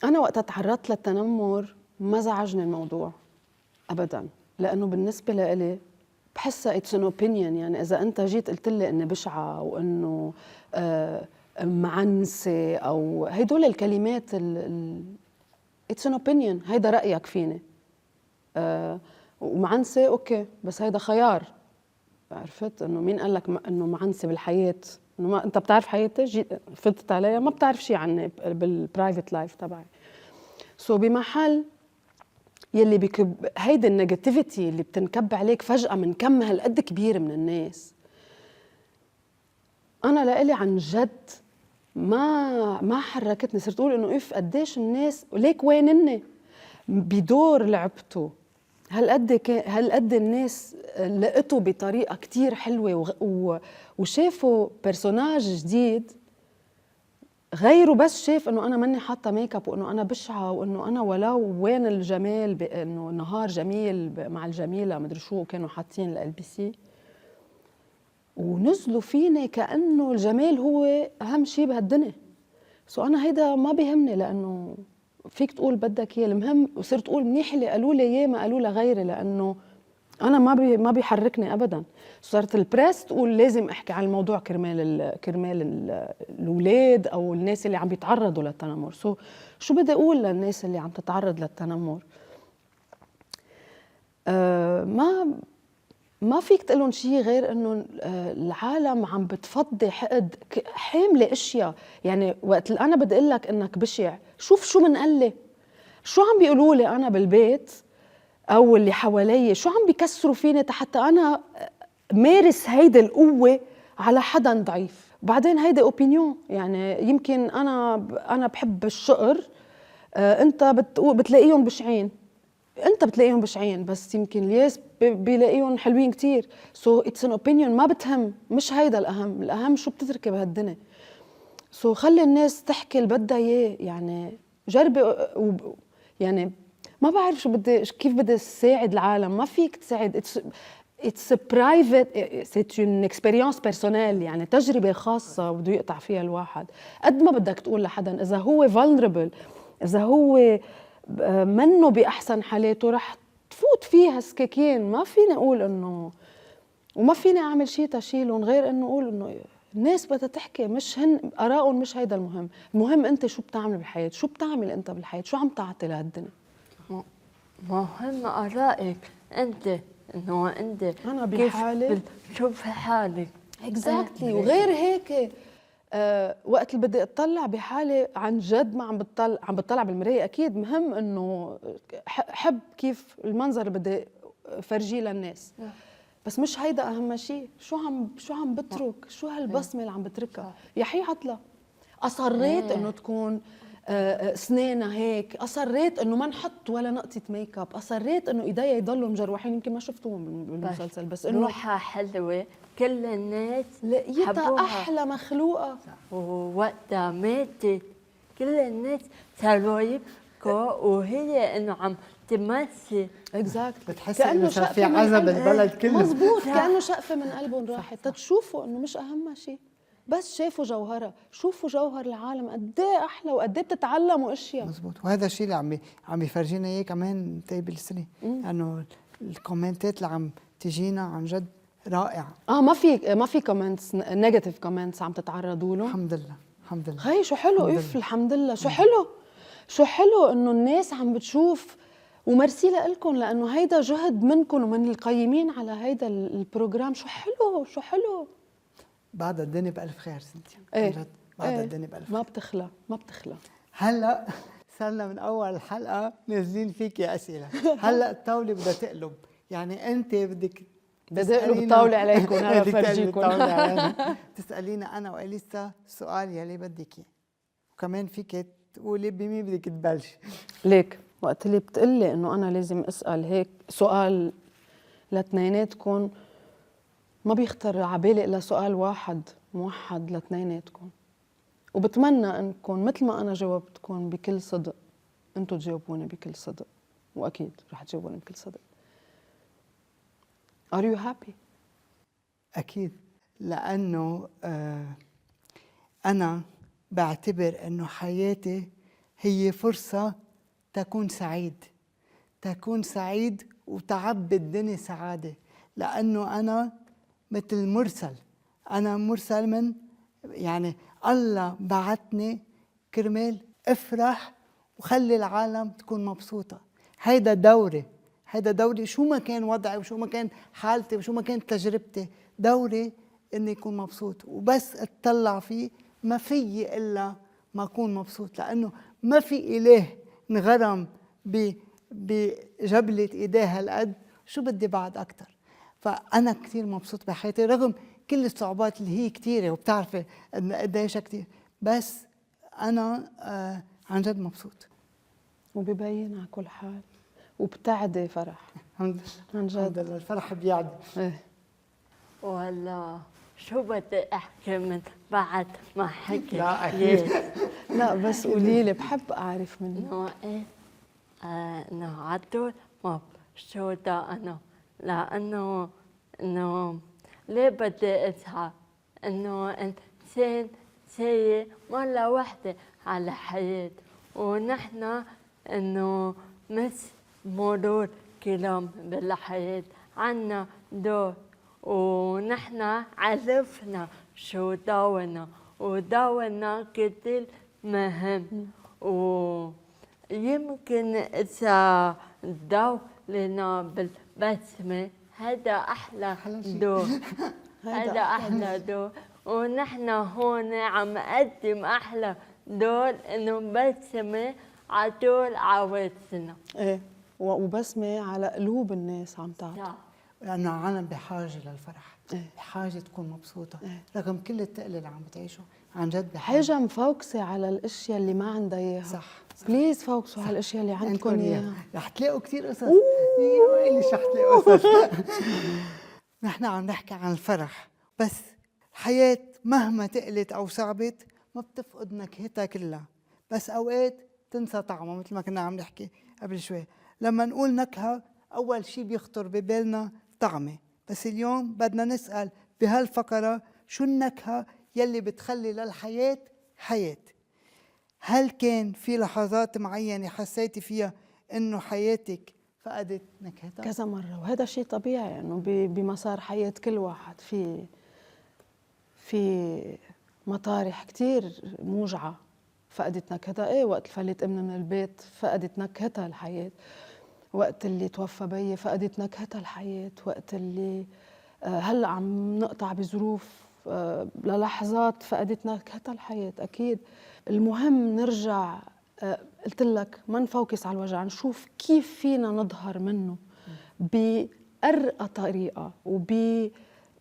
انا وقت تعرضت للتنمر ما زعجني الموضوع ابدا، لانه بالنسبه لإلي بحسها اتس ان اوبينيون. يعني اذا انت جيت قلت لي اني بشعه وانه معنسه او هدول الكلمات اتس ان اوبينيون، هيدا رايك فيني. ومعنسه اوكي، بس هيدا خيار. عرفت انه مين قال لك انه معنسه بالحياه؟ انه ما انت بتعرف حياتي، فتت عليها ما بتعرف شيء عني بالبرايفت لايف تبعي. سو بمحل يلي هيدي النيجاتيفيتي اللي بتنكب عليك فجأة من كم هالقد كبير من الناس، أنا لإلي عن جد ما حركتني. صرت أقول إنه قديش الناس وليك وينني بدور لعبته. هالقد الناس لقيته بطريقة كتير حلوة وشافوا بيرسوناج جديد غيره، بس شاف انه انا ماني حاطه ميك اب وانه انا بشعه وانه انا ولو وين الجمال بانه نهار جميل مع الجميله مدري شو كانوا حاطين ال LBC، ونزلوا فيني كانه الجمال هو اهم شيء بهالدنيا. سو انا هيدا ما بيهمني، لانه فيك تقول بدك اياه، المهم وصرت اقول منيح اللي قالوا لي اياه ما قالوا لغيري، لانه انا ما بيحركني ابدا. صارت البريس تقول لازم احكي عن الموضوع كرمال الاولاد او الناس اللي عم بيتعرضوا للتنمر. شو بدي اقول للناس اللي عم تتعرض للتنمر؟ ما فيك تقول لهم شيء غير انه العالم عم بتفضي حقد حامله اشياء. يعني وقت انا بدي اقول لك انك بشع، شوف شو منقلي، شو عم بيقولوا لي انا بالبيت او اللي حوالي، شو عم بيكسروا فيني حتى انا مارس هيدي القوه على حدا ضعيف. وبعدين هيدي اوبينيون، يعني يمكن انا بحب الشقر، انت بتلاقيهم بشعين، انت بتلاقيهم بشعين، بس يمكن الياس بيلاقيهم حلوين كتير. سو اتس ان اوبينيون، ما بتهم، مش هيدا الاهم. الاهم شو بتتركي بهالدنيا. سو خلي الناس تحكي اللي بدها اياه. يعني جربي يعني ما بعرف كيف بدي ساعد العالم. ما فيك تساعد، اتس برايفت، سيت اون اكسبيرينس بيرسونيل، يعني تجربه خاصه بده يقطع فيها الواحد. قد ما بدك تقول لحدا اذا هو vulnerable، اذا هو منه باحسن حالاته، رح تفوت فيها سكاكين، ما فيني اقول انه وما فيني اعمل شيء تشيلهم غير انه اقول انه الناس بدها تحكي، مش هن ارائهم، مش هيدا المهم. المهم انت شو بتعمل بالحياه، شو بتعمل انت بالحياه، شو عم تعطي لهالدنيا. مهم آرائك أنت، إنه أنت أنا كيف بحالي بتشوف حالك. اكزاكتلي. وغير هيك وقت اللي بدي اطلع بحالي عن جد ما عم بتطلع بالمرايه، اكيد مهم انه حب كيف المنظر اللي بدي فرجيه للناس، بس مش هيدا اهم شيء. شو عم بترك، شو هالبصمه اللي عم بتركها. يا حي عطله اصريت انه تكون اسنانها هيك، اصريت انه ما نحط ولا نقطه ميك اب، اصريت انه ايديا يضلوا مجروحين. يمكن ما شفتوهم بالمسلسل، بس انه روحها حلوة، كل الناس لقيتها حبوها. احلى مخلوقه. ووقتها ماتت كل الناس صاروا يبكوا وهي انه عم تمثل. اكزاكتلي. بتحسي انه صار في عزا بالبلد كله. مزبوط، كانه شقفه من قلبهم راحت. تتشوفوا انه مش اهم شيء، بس شافوا جوهرها. شوفوا جوهر العالم قد ايه احلى وقد ايه بتتعلموا اشياء. مزبوط. وهذا الشيء اللي عم يفرجينا اياه كمان تيب السنه، انه الكومنتات اللي عم تجينا عن جد رائعه. ما في كومنتس نيجاتيف، كومنتس عم تتعرضوا له. الحمد لله الحمد لله. خي شو حلو. الحمد لله. شو حلو، شو حلو انه الناس عم بتشوف. ومرسي لكم لانه هيدا جهد منكم ومن القيمين على هيدا البروجرام. شو حلو، شو حلو. بعد الدنيا بألف خير سنتي. ايه عن جد بعد ايه. الدنيا بألف ما خير. بتخلى، ما بتخلى. هلا صرنا من اول الحلقه نازلين فيكي اسئله. هلا الطاوله بدها تقلب، يعني انت بدك بدي اقلب الطاوله عليكم. هلا بدك تقلبي فرجيكم. الطاولة علينا. تسالينا انا واليسا السؤال يلي بدك اياه، وكمان فيك تقولي بمين بدك تبلشي. ليك وقت اللي بتقلي انه انا لازم اسال هيك سؤال لاثنيناتكم، ما بيخطر على بالي الا سؤال واحد موحد لاثنيناتكم، وبتمنى انكم مثل ما انا جاوبتكم بكل صدق انتم تجاوبوني بكل صدق، واكيد رح تجاوبوني بكل صدق. Are you happy؟ اكيد، لانه انا بعتبر انه حياتي هي فرصه تكون سعيد، تكون سعيد وتعبي الدنيا سعاده، لانه انا مثل مرسل. انا مرسل من، يعني الله بعتني كرمال افرح وخلي العالم تكون مبسوطه. هيدا دوري، هيدا دوري، شو ما كان وضعي وشو ما كان حالتي وشو ما كانت تجربتي، دوري اني اكون مبسوط. وبس اتطلع فيه ما في الا ما اكون مبسوط، لانه ما في اله انغرم بجبلة ايديه هالقد، شو بدي بعد اكثر. فانا كثير مبسوط بحياتي رغم كل الصعوبات اللي هي كثيره، وبتعرفي ان قديش كثير، بس انا عن جد مبسوط. وببين على كل حال وبتعدي فرح. الحمد لله عن جد. الحمد لله الفرح بيعدي. ايه. ولا شو بدي احكي من بعد ما حكي؟ لا أكيد. لا بس قولي لي، بحب اعرف منك. انه ايه انه عدول مبسوطة انا، لانه انه ليه بدي اسعى؟ انه انسان سيء مرة واحدة على حياة، ونحن انه مش مرور كلام بالحياة، عنا دور، ونحن عرفنا شو دورنا، ودورنا كتير مهم. ويمكن إذا دورنا بالبسمة هذا أحلى دور. هذا أحلى دور، ونحن هون عم نقدم أحلى دور، إنه بسمة عطول عواتنا. ايه، وبسمة على قلوب الناس عم تعطي. لانه العالم بحاجه للفرح، إيه. بحاجه تكون مبسوطه، إيه. رغم كل التقل اللي عم بتعيشه، عن جد بحاجه. حاجة مفوكسة على الاشياء اللي ما عندها اياها. صح. بليز فوكسوا على الاشياء اللي عندكم اياها. رح تلاقوا كثير قصص. يا ويلي شو رح تلاقوا قصص. نحن عم نحكي عن الفرح، بس الحياة مهما تقلت أو صعبت ما بتفقد نكهتها كلها، بس أوقات تنسى طعمها. مثل ما كنا عم نحكي قبل شوي، لما نقول نكهة أول شي بيخطر ببالنا طعمة، بس اليوم بدنا نسأل بهالفقرة شو النكهة يلي بتخلي للحياة حياة. هل كان في لحظات معينة حسيتي فيها إنه حياتك فقدت نكهتها. كذا مرة، وهذا شيء طبيعي انه بمسار حياة كل واحد في مطارح كتير موجعة فقدت نكهتها. ايه، وقت فلت امنا من البيت فقدت نكهتها الحياة، وقت اللي توفى بيي فقدت نكهتها الحياة، وقت اللي هلا عم نقطع بظروف للحظات فقدت نكهتها الحياة. أكيد المهم نرجع، قلت لك ما نفوكس على الوجع، نشوف كيف فينا نظهر منه بأرقى طريقة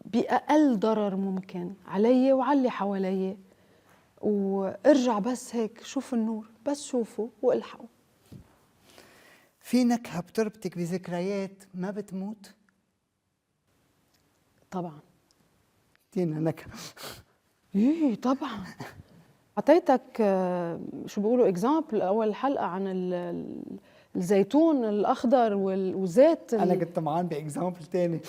بأقل ضرر ممكن علي وعلى اللي حوالي. وارجع بس هيك شوف النور، بس شوفه والحقه. في نكهة بتربطك بذكريات ما بتموت؟ طبعا. دينا نكهة. ايه طبعا. اعطيتك شو بيقولوا اكزامبل اول حلقه عن الزيتون الاخضر والزيت. انا كنت معان باكزامبل تاني.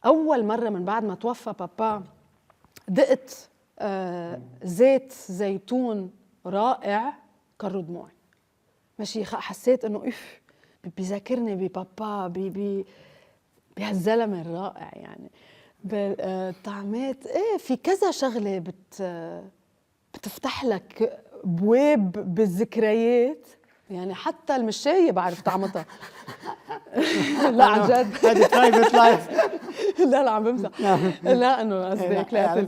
اول مره من بعد ما توفى بابا دقت زيت زيتون رائع، كروا دموعي. ماشي، حسيت انه اف بيذكرني ببابا، بهالزلمه الرائع يعني. طعمات ايه، في كذا شغله بتفتح لك بواب بالذكريات يعني. حتى المشاية بعرف طعمتها. لا عن جد. هذه برايفت لايف. لا عم بمزح. لا انه قصدي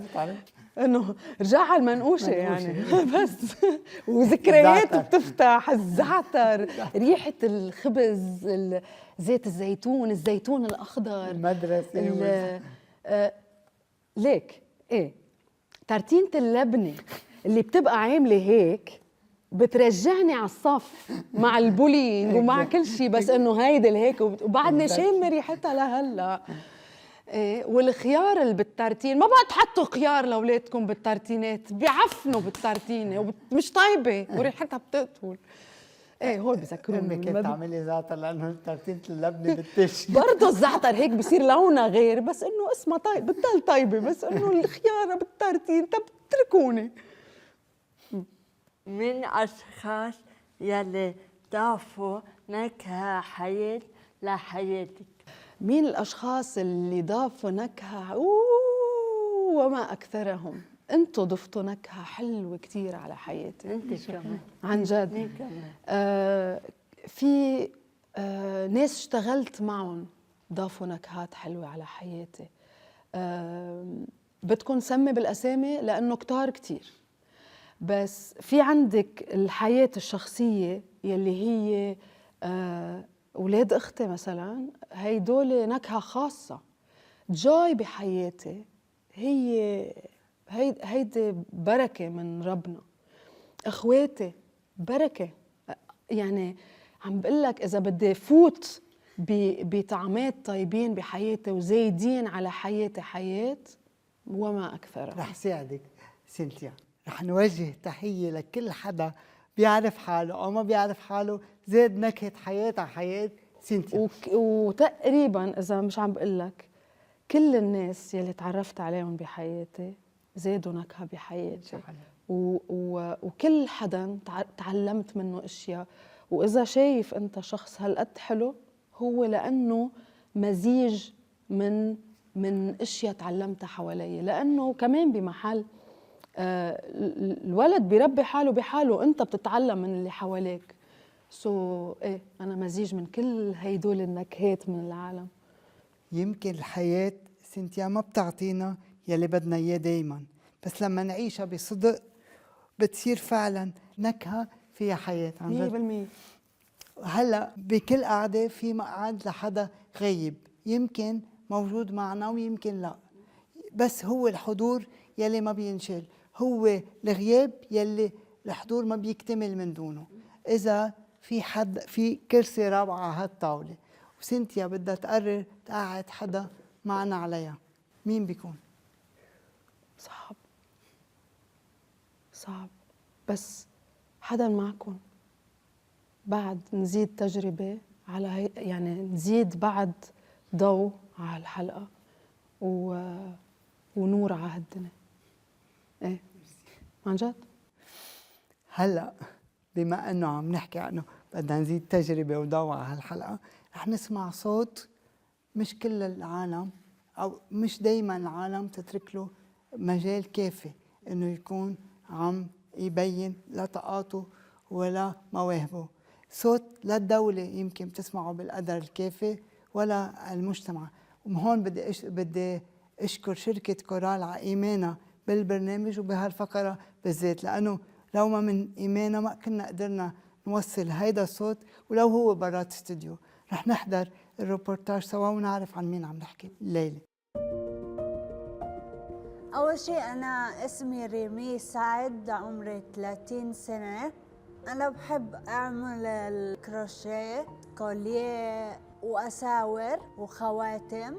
انه رجع على المنقوشه يعني. بس وذكريات بتفتح، الزعتر، ريحه الخبز، زيت الزيتون الاخضر، المدرسه. ليك ايه ترتينة اللبنه اللي بتبقى عامله هيك بترجعني على الصف مع البولينج ومع كل شيء، بس انه هيدي هيك وبعدني شامه ريحتها لهلا. ايه، والخيار اللي بالترتين، ما بقى تحطوا خيار لاولادكم بالترتينات، بيعفنوا بالترتينه ومش طيبه وريحتها بتقتل. ايه، هول بذكروني امي كانت تعملي زعتر لانه ترتينة اللبنه بتش. برضه الزعتر هيك بصير لونها غير، بس انه اسمها طيب بتضل طيبه، بس انه الخياره بالترتين. طب اتركوني. من أشخاص يلي ضافوا نكهة حياة لحياتك؟ مين الأشخاص اللي ضافوا نكهة؟ وما أكثرهم. أنتوا ضفتوا نكهة حلوة كتير على حياتي. أنت كمان. عن جد. أنت كمان. في ناس اشتغلت معهم ضافوا نكهات حلوة على حياتي. بدكم سمي بالأسامي لأنه كتار كتير، بس في عندك الحياة الشخصية يلي هي أولاد أختي مثلا، هيدول نكهة خاصة. جاي بحياتي هيدي بركة من ربنا. إخواتي بركة يعني. عم بقلك إذا بدي فوت بطعمات طيبين بحياتي وزايدين على حياتي حياة وما أكثرها. رح ساعدك سينتيا، رح نوجه تحية لكل حدا بيعرف حاله أو ما بيعرف حاله زاد نكهة حياة على حياة سينتيا. وتقريبا إذا مش عم بقلك كل الناس يلي تعرفت عليهم بحياتي زادوا نكهة بحياتي. وكل حدا تعلمت منه اشياء. واذا شايف انت شخص هالقد حلو، هو لانه مزيج من اشياء تعلمتها حوالي. لانه كمان بمحل الولد بيربي حاله بحاله، انت بتتعلم من اللي حواليك. ايه، انا مزيج من كل هيدول النكهات من العالم. يمكن الحياة سينتيا ما بتعطينا يلي بدنا اياه دايما، بس لما نعيشها بصدق بتصير فعلا نكهة فيها حياة. عن جد 100%. هلا بكل قعدة في مقعد لحدا غيب، يمكن موجود معنا ويمكن لا، بس هو الحضور يلي ما بينشل، هو الغياب يلي الحضور ما بيكتمل من دونه. إذا في حد في كرسي رابعة على هالطاولة وسينتيا بدها تقرر تقعد حدا معنا عليها، مين بيكون؟ صعب، بس حدا معكم. بعد نزيد تجربة على يعني نزيد بعد ضوء على الحلقة ونور على هالدنيا. ايه عن جد. هلا بما انه عم نحكي عنه بدنا نزيد تجربة وضوء على هالحلقة، رح نسمع صوت مش كل العالم أو مش دايما العالم تترك له مجال كافي إنه يكون عم يبين لا طاقاته ولا مواهبه. صوت لا الدولة يمكن بتسمعه بالقدر الكافي ولا المجتمع. وهون بدي أشكر شركة كورال على إيمانها بالبرنامج وبهالفقرة بالذات، لأنه لو ما من إيمانها ما كنا قدرنا نوصل هيدا الصوت ولو هو برات استوديو. رح نحضر الروبورتاج سوا ونعرف عن مين عم نحكي الليلة. أول شيء أنا اسمي ريمي سعد، عمري 30 سنة. أنا بحب أعمل الكروشيه، كوليه وأساور وخواتم،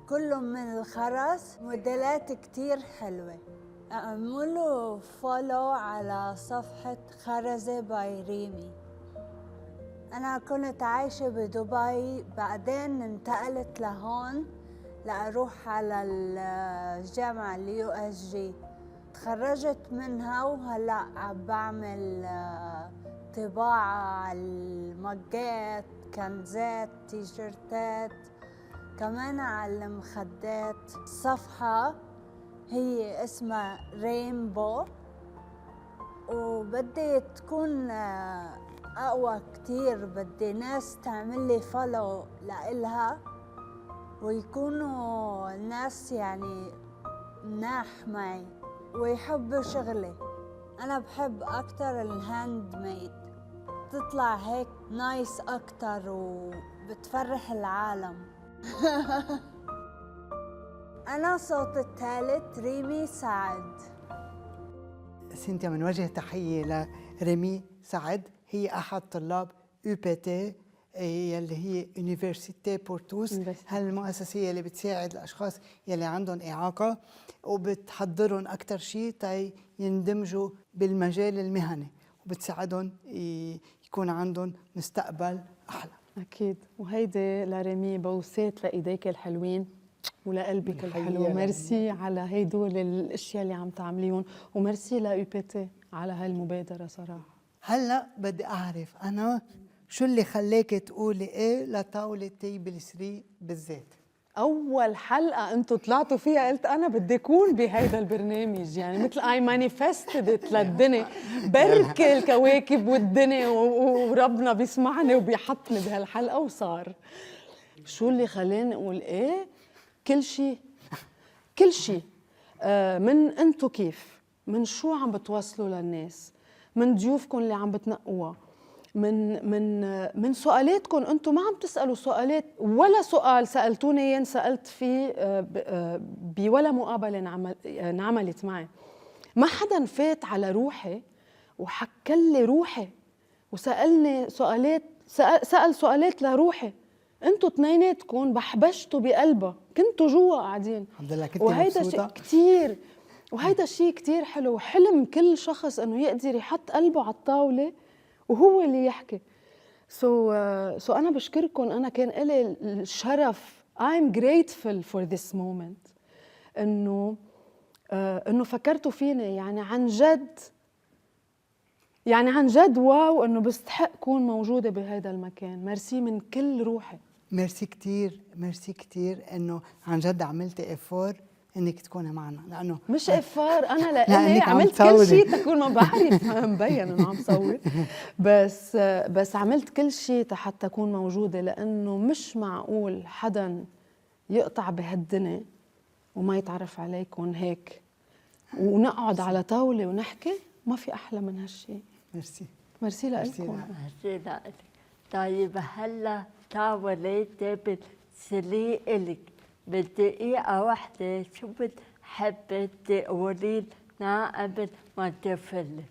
كلهم من الخرز، موديلات كتير حلوة. اعملوا فولو على صفحة خرزة باي ريمي. أنا كنت عايشة بدبي، بعدين انتقلت لهون لأروح على الجامعة USG. تخرجت منها وهلأ عم بعمل طباعة على المجات، كنزات، تيشيرتات، كمان على المخدات. الصفحة هي اسمها رينبو، وبدي تكون أقوى كتير. بدي ناس تعمل لي فولو لإلها ويكونوا ناس يعني مناح معي ويحبوا شغلي. أنا بحب أكتر الهاند ميد، تطلع هيك نايس أكتر وبتفرح العالم. أنا صوت الثالث ريمي سعد. سينتيا بنوجه تحية لريمي سعد، هي أحد طلاب UPT يلي هي يونيفرسيتي بورتوس، هالمؤسسية اللي بتساعد الأشخاص يلي عندهم إعاقة وبتحضرهم أكتر شيء تاي يندمجوا بالمجال المهني وبتساعدهم يكون عندهم مستقبل أحلى. أكيد. وهيدي لريمي بوسات لإيديك الحلوين ولقلبك الحلو. ميرسي على هيدول الاشياء اللي عم تعمليهم، وميرسي لUPT على هالمبادره صراحه. هلا بدي اعرف انا شو اللي خلاك تقولي ايه لطاوله تيبل 3 بالذات؟ اول حلقه انتم طلعتوا فيها قلت انا بدي اكون بهيدا البرنامج، يعني مثل اي مانيفستد للدنيا، بركي الكواكب والدنيا وربنا بيسمعني وبيحطني بهالحلقه وصار. شو اللي خلاني اقول ايه؟ كل شيء من انتو كيف، من شو عم بتوصلوا للناس، من ضيوفكم اللي عم بتنقوها، من سؤالاتكم. انتو ما عم تسالوا سؤالات، ولا سؤال سالتوني ينسالت فيه بولا مقابله انعملت معي. ما حدا فات على روحي وحكلي روحي وسالني سؤالات، سال سؤالات لروحي. انتوا اثنيناتكم بحبشتوا بقلبها، كنتوا جوا قاعدين. الحمد لله كنت وهيدا مبسوطة شيء كتير، وهيدا شيء كتير حلو. حلم كل شخص انه يقدر يحط قلبه على الطاولة وهو اللي يحكي. سو انا بشكركم. انا كان لي الشرف، I'm grateful for this moment، انه فكرتوا فيني. يعني عن جد واو، انه بستحق كون موجودة بهذا المكان. ميرسي من كل روحي. ميرسي كتير انه عن جد عملتي افور انك تكوني معنا، لانه مش افار انا لإلي عملت كل شيء تكون ما بعرف مبين انه عم صور، بس عملت كل شيء حتى اكون موجوده، لانه مش معقول حدا يقطع بهالدنيا وما يتعرف عليكم هيك ونقعد على طاوله ونحكي. ما في احلى من هالشيء. ميرسي لكم. ميرسي لك. طيب هلا طاولة تبل سلي إلك بدقيقة واحدة، شو بتحبي تقولي لنا قبل ما تفلي؟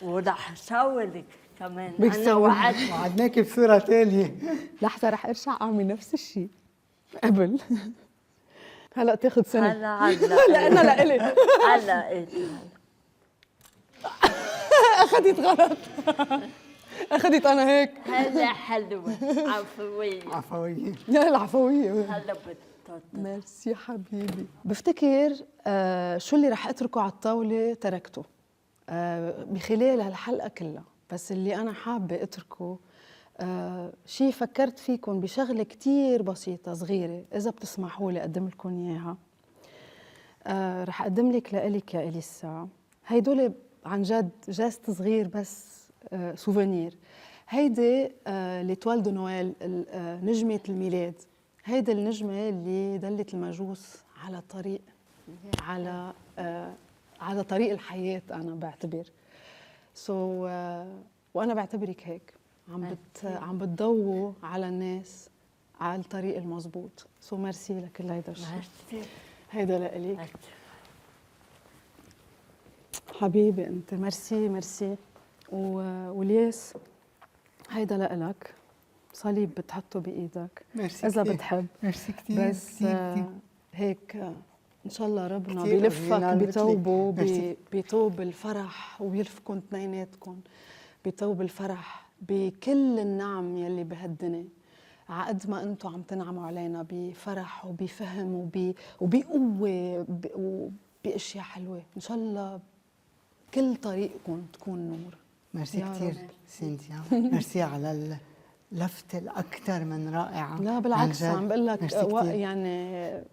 ورح أسويلك كمان. أنا وعدناكي بصورة تانية. لحظة رح أرجع أعمل نفس الشيء قبل. هلا تاخد سنة. هلا لأنها لإلي. هلا إيه أخذت غلط. أخذت أنا هيك. هلا حلوة عفوية. لا العفوية. هلا ميرسي حبيبي. بفتكر شو اللي رح أتركه على الطاولة تركته بخلال هالحلقة كلها، بس اللي أنا حابة أتركه شيء فكرت فيكم بشغلة كتير بسيطة صغيرة، إذا بتسمحوا لي أقدم لكم إياها. رح أقدم لك لإلك يا إليسا، هيدول عن جد جاست صغير بس سوفينير. هيدي ليتوال دو نويل، نجمة الميلاد. هيدي النجمة اللي دلت المجوس على طريق، على طريق الحياة. أنا بعتبر وأنا بعتبرك هيك عم بتضووا على الناس على الطريق المزبوط. ميرسي لكل هيدا الشيء. هيدا لإلك حبيبي انت. ميرسي. والياس هيدا لإلك، صليب بتحطه بايدك ميرسي اذا كتير. بتحب. ميرسي كتير بس كتير. هيك ان شاء الله ربنا كتير بيلفك أورجينال بثوبه، ميرسي. بثوب الفرح، وبيلفكم اثنيناتكم بثوب الفرح بكل النعم يلي بهالدنيا. عقد ما انتم عم تنعموا علينا بفرح وبفهم وبقوه وباشياء حلوه، ان شاء الله كل طريقكم تكون نور. ميرسي يا كتير رب. سينتيا. ميرسي على اللفتة الأكثر من رائعة. لا بالعكس، عن جد. عم بقول لك ميرسي كتير. يعني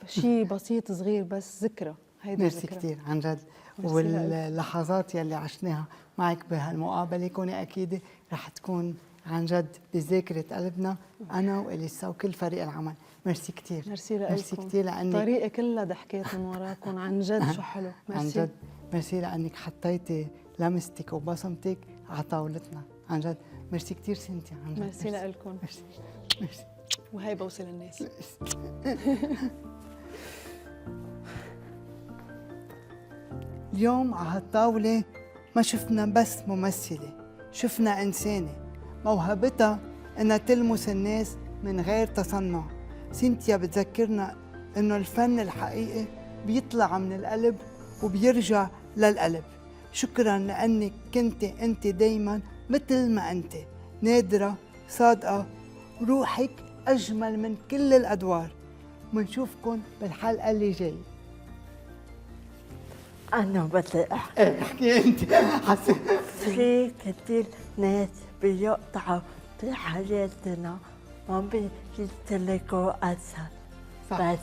شيء بسيط صغير بس ذكرى. هيدا ميرسي ذكرى. كتير عن جد. ميرسي واللحظات يلي عشناها معك بهالمقابلة كوني أكيد رح تكون عن جد بذاكرة قلبنا، أنا وإليسا وكل فريق العمل. ميرسي كتير. ميرسي لكم. ميرسي كتير لأنك طريقي كلها ضحكات من وراكم. عن جد شو حلو. عن ميرسي. جد ميرسي لأنك حطيتي لمستك وبصمتك على طاولتنا. عن جد ميرسي كتير سينتيا. عن جد ميرسي لكم. ميرسي. ميرسي. وهي بوصل الناس. اليوم على هالطاولة ما شفنا بس ممثلة، شفنا إنسانة موهبتها إنها تلمس الناس من غير تصنع. سينتيا بتذكرنا إنه الفن الحقيقي بيطلع من القلب وبيرجع للقلب. شكراً لأنك أنت دايماً مثل ما أنت، نادرة، صادقة، روحك أجمل من كل الأدوار. منشوفكن بالحلقة اللي جاي. أنا بدي أحكي. احكي انت. في كتير ناس بيقطعوا بحياتنا ما بيمتلكوا أثر، صح. بس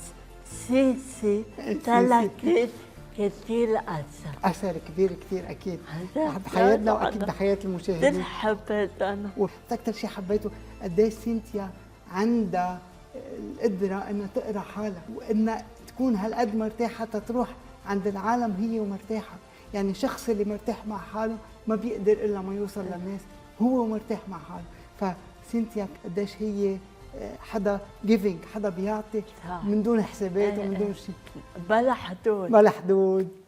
سيسي تركت كتير أثر. اثر كبير كثير اكيد هذا بحياتنا واكيد أنا بحياه كتير المشاهدين. حبيت أنا. واكثر شيء حبيته قديش سينتيا عندها القدره انها تقرا حالها وانها تكون هالقد مرتاحه تروح عند العالم هي ومرتاحه. يعني الشخص اللي مرتاح مع حاله ما بيقدر الا ما يوصل للناس، هو مرتاح مع حاله. فسينتيا قديش هي حدا جيفينج، حدا بيعطي صح. من دون حسابات ومن دون شيء، بلا حدود. بلا حدود.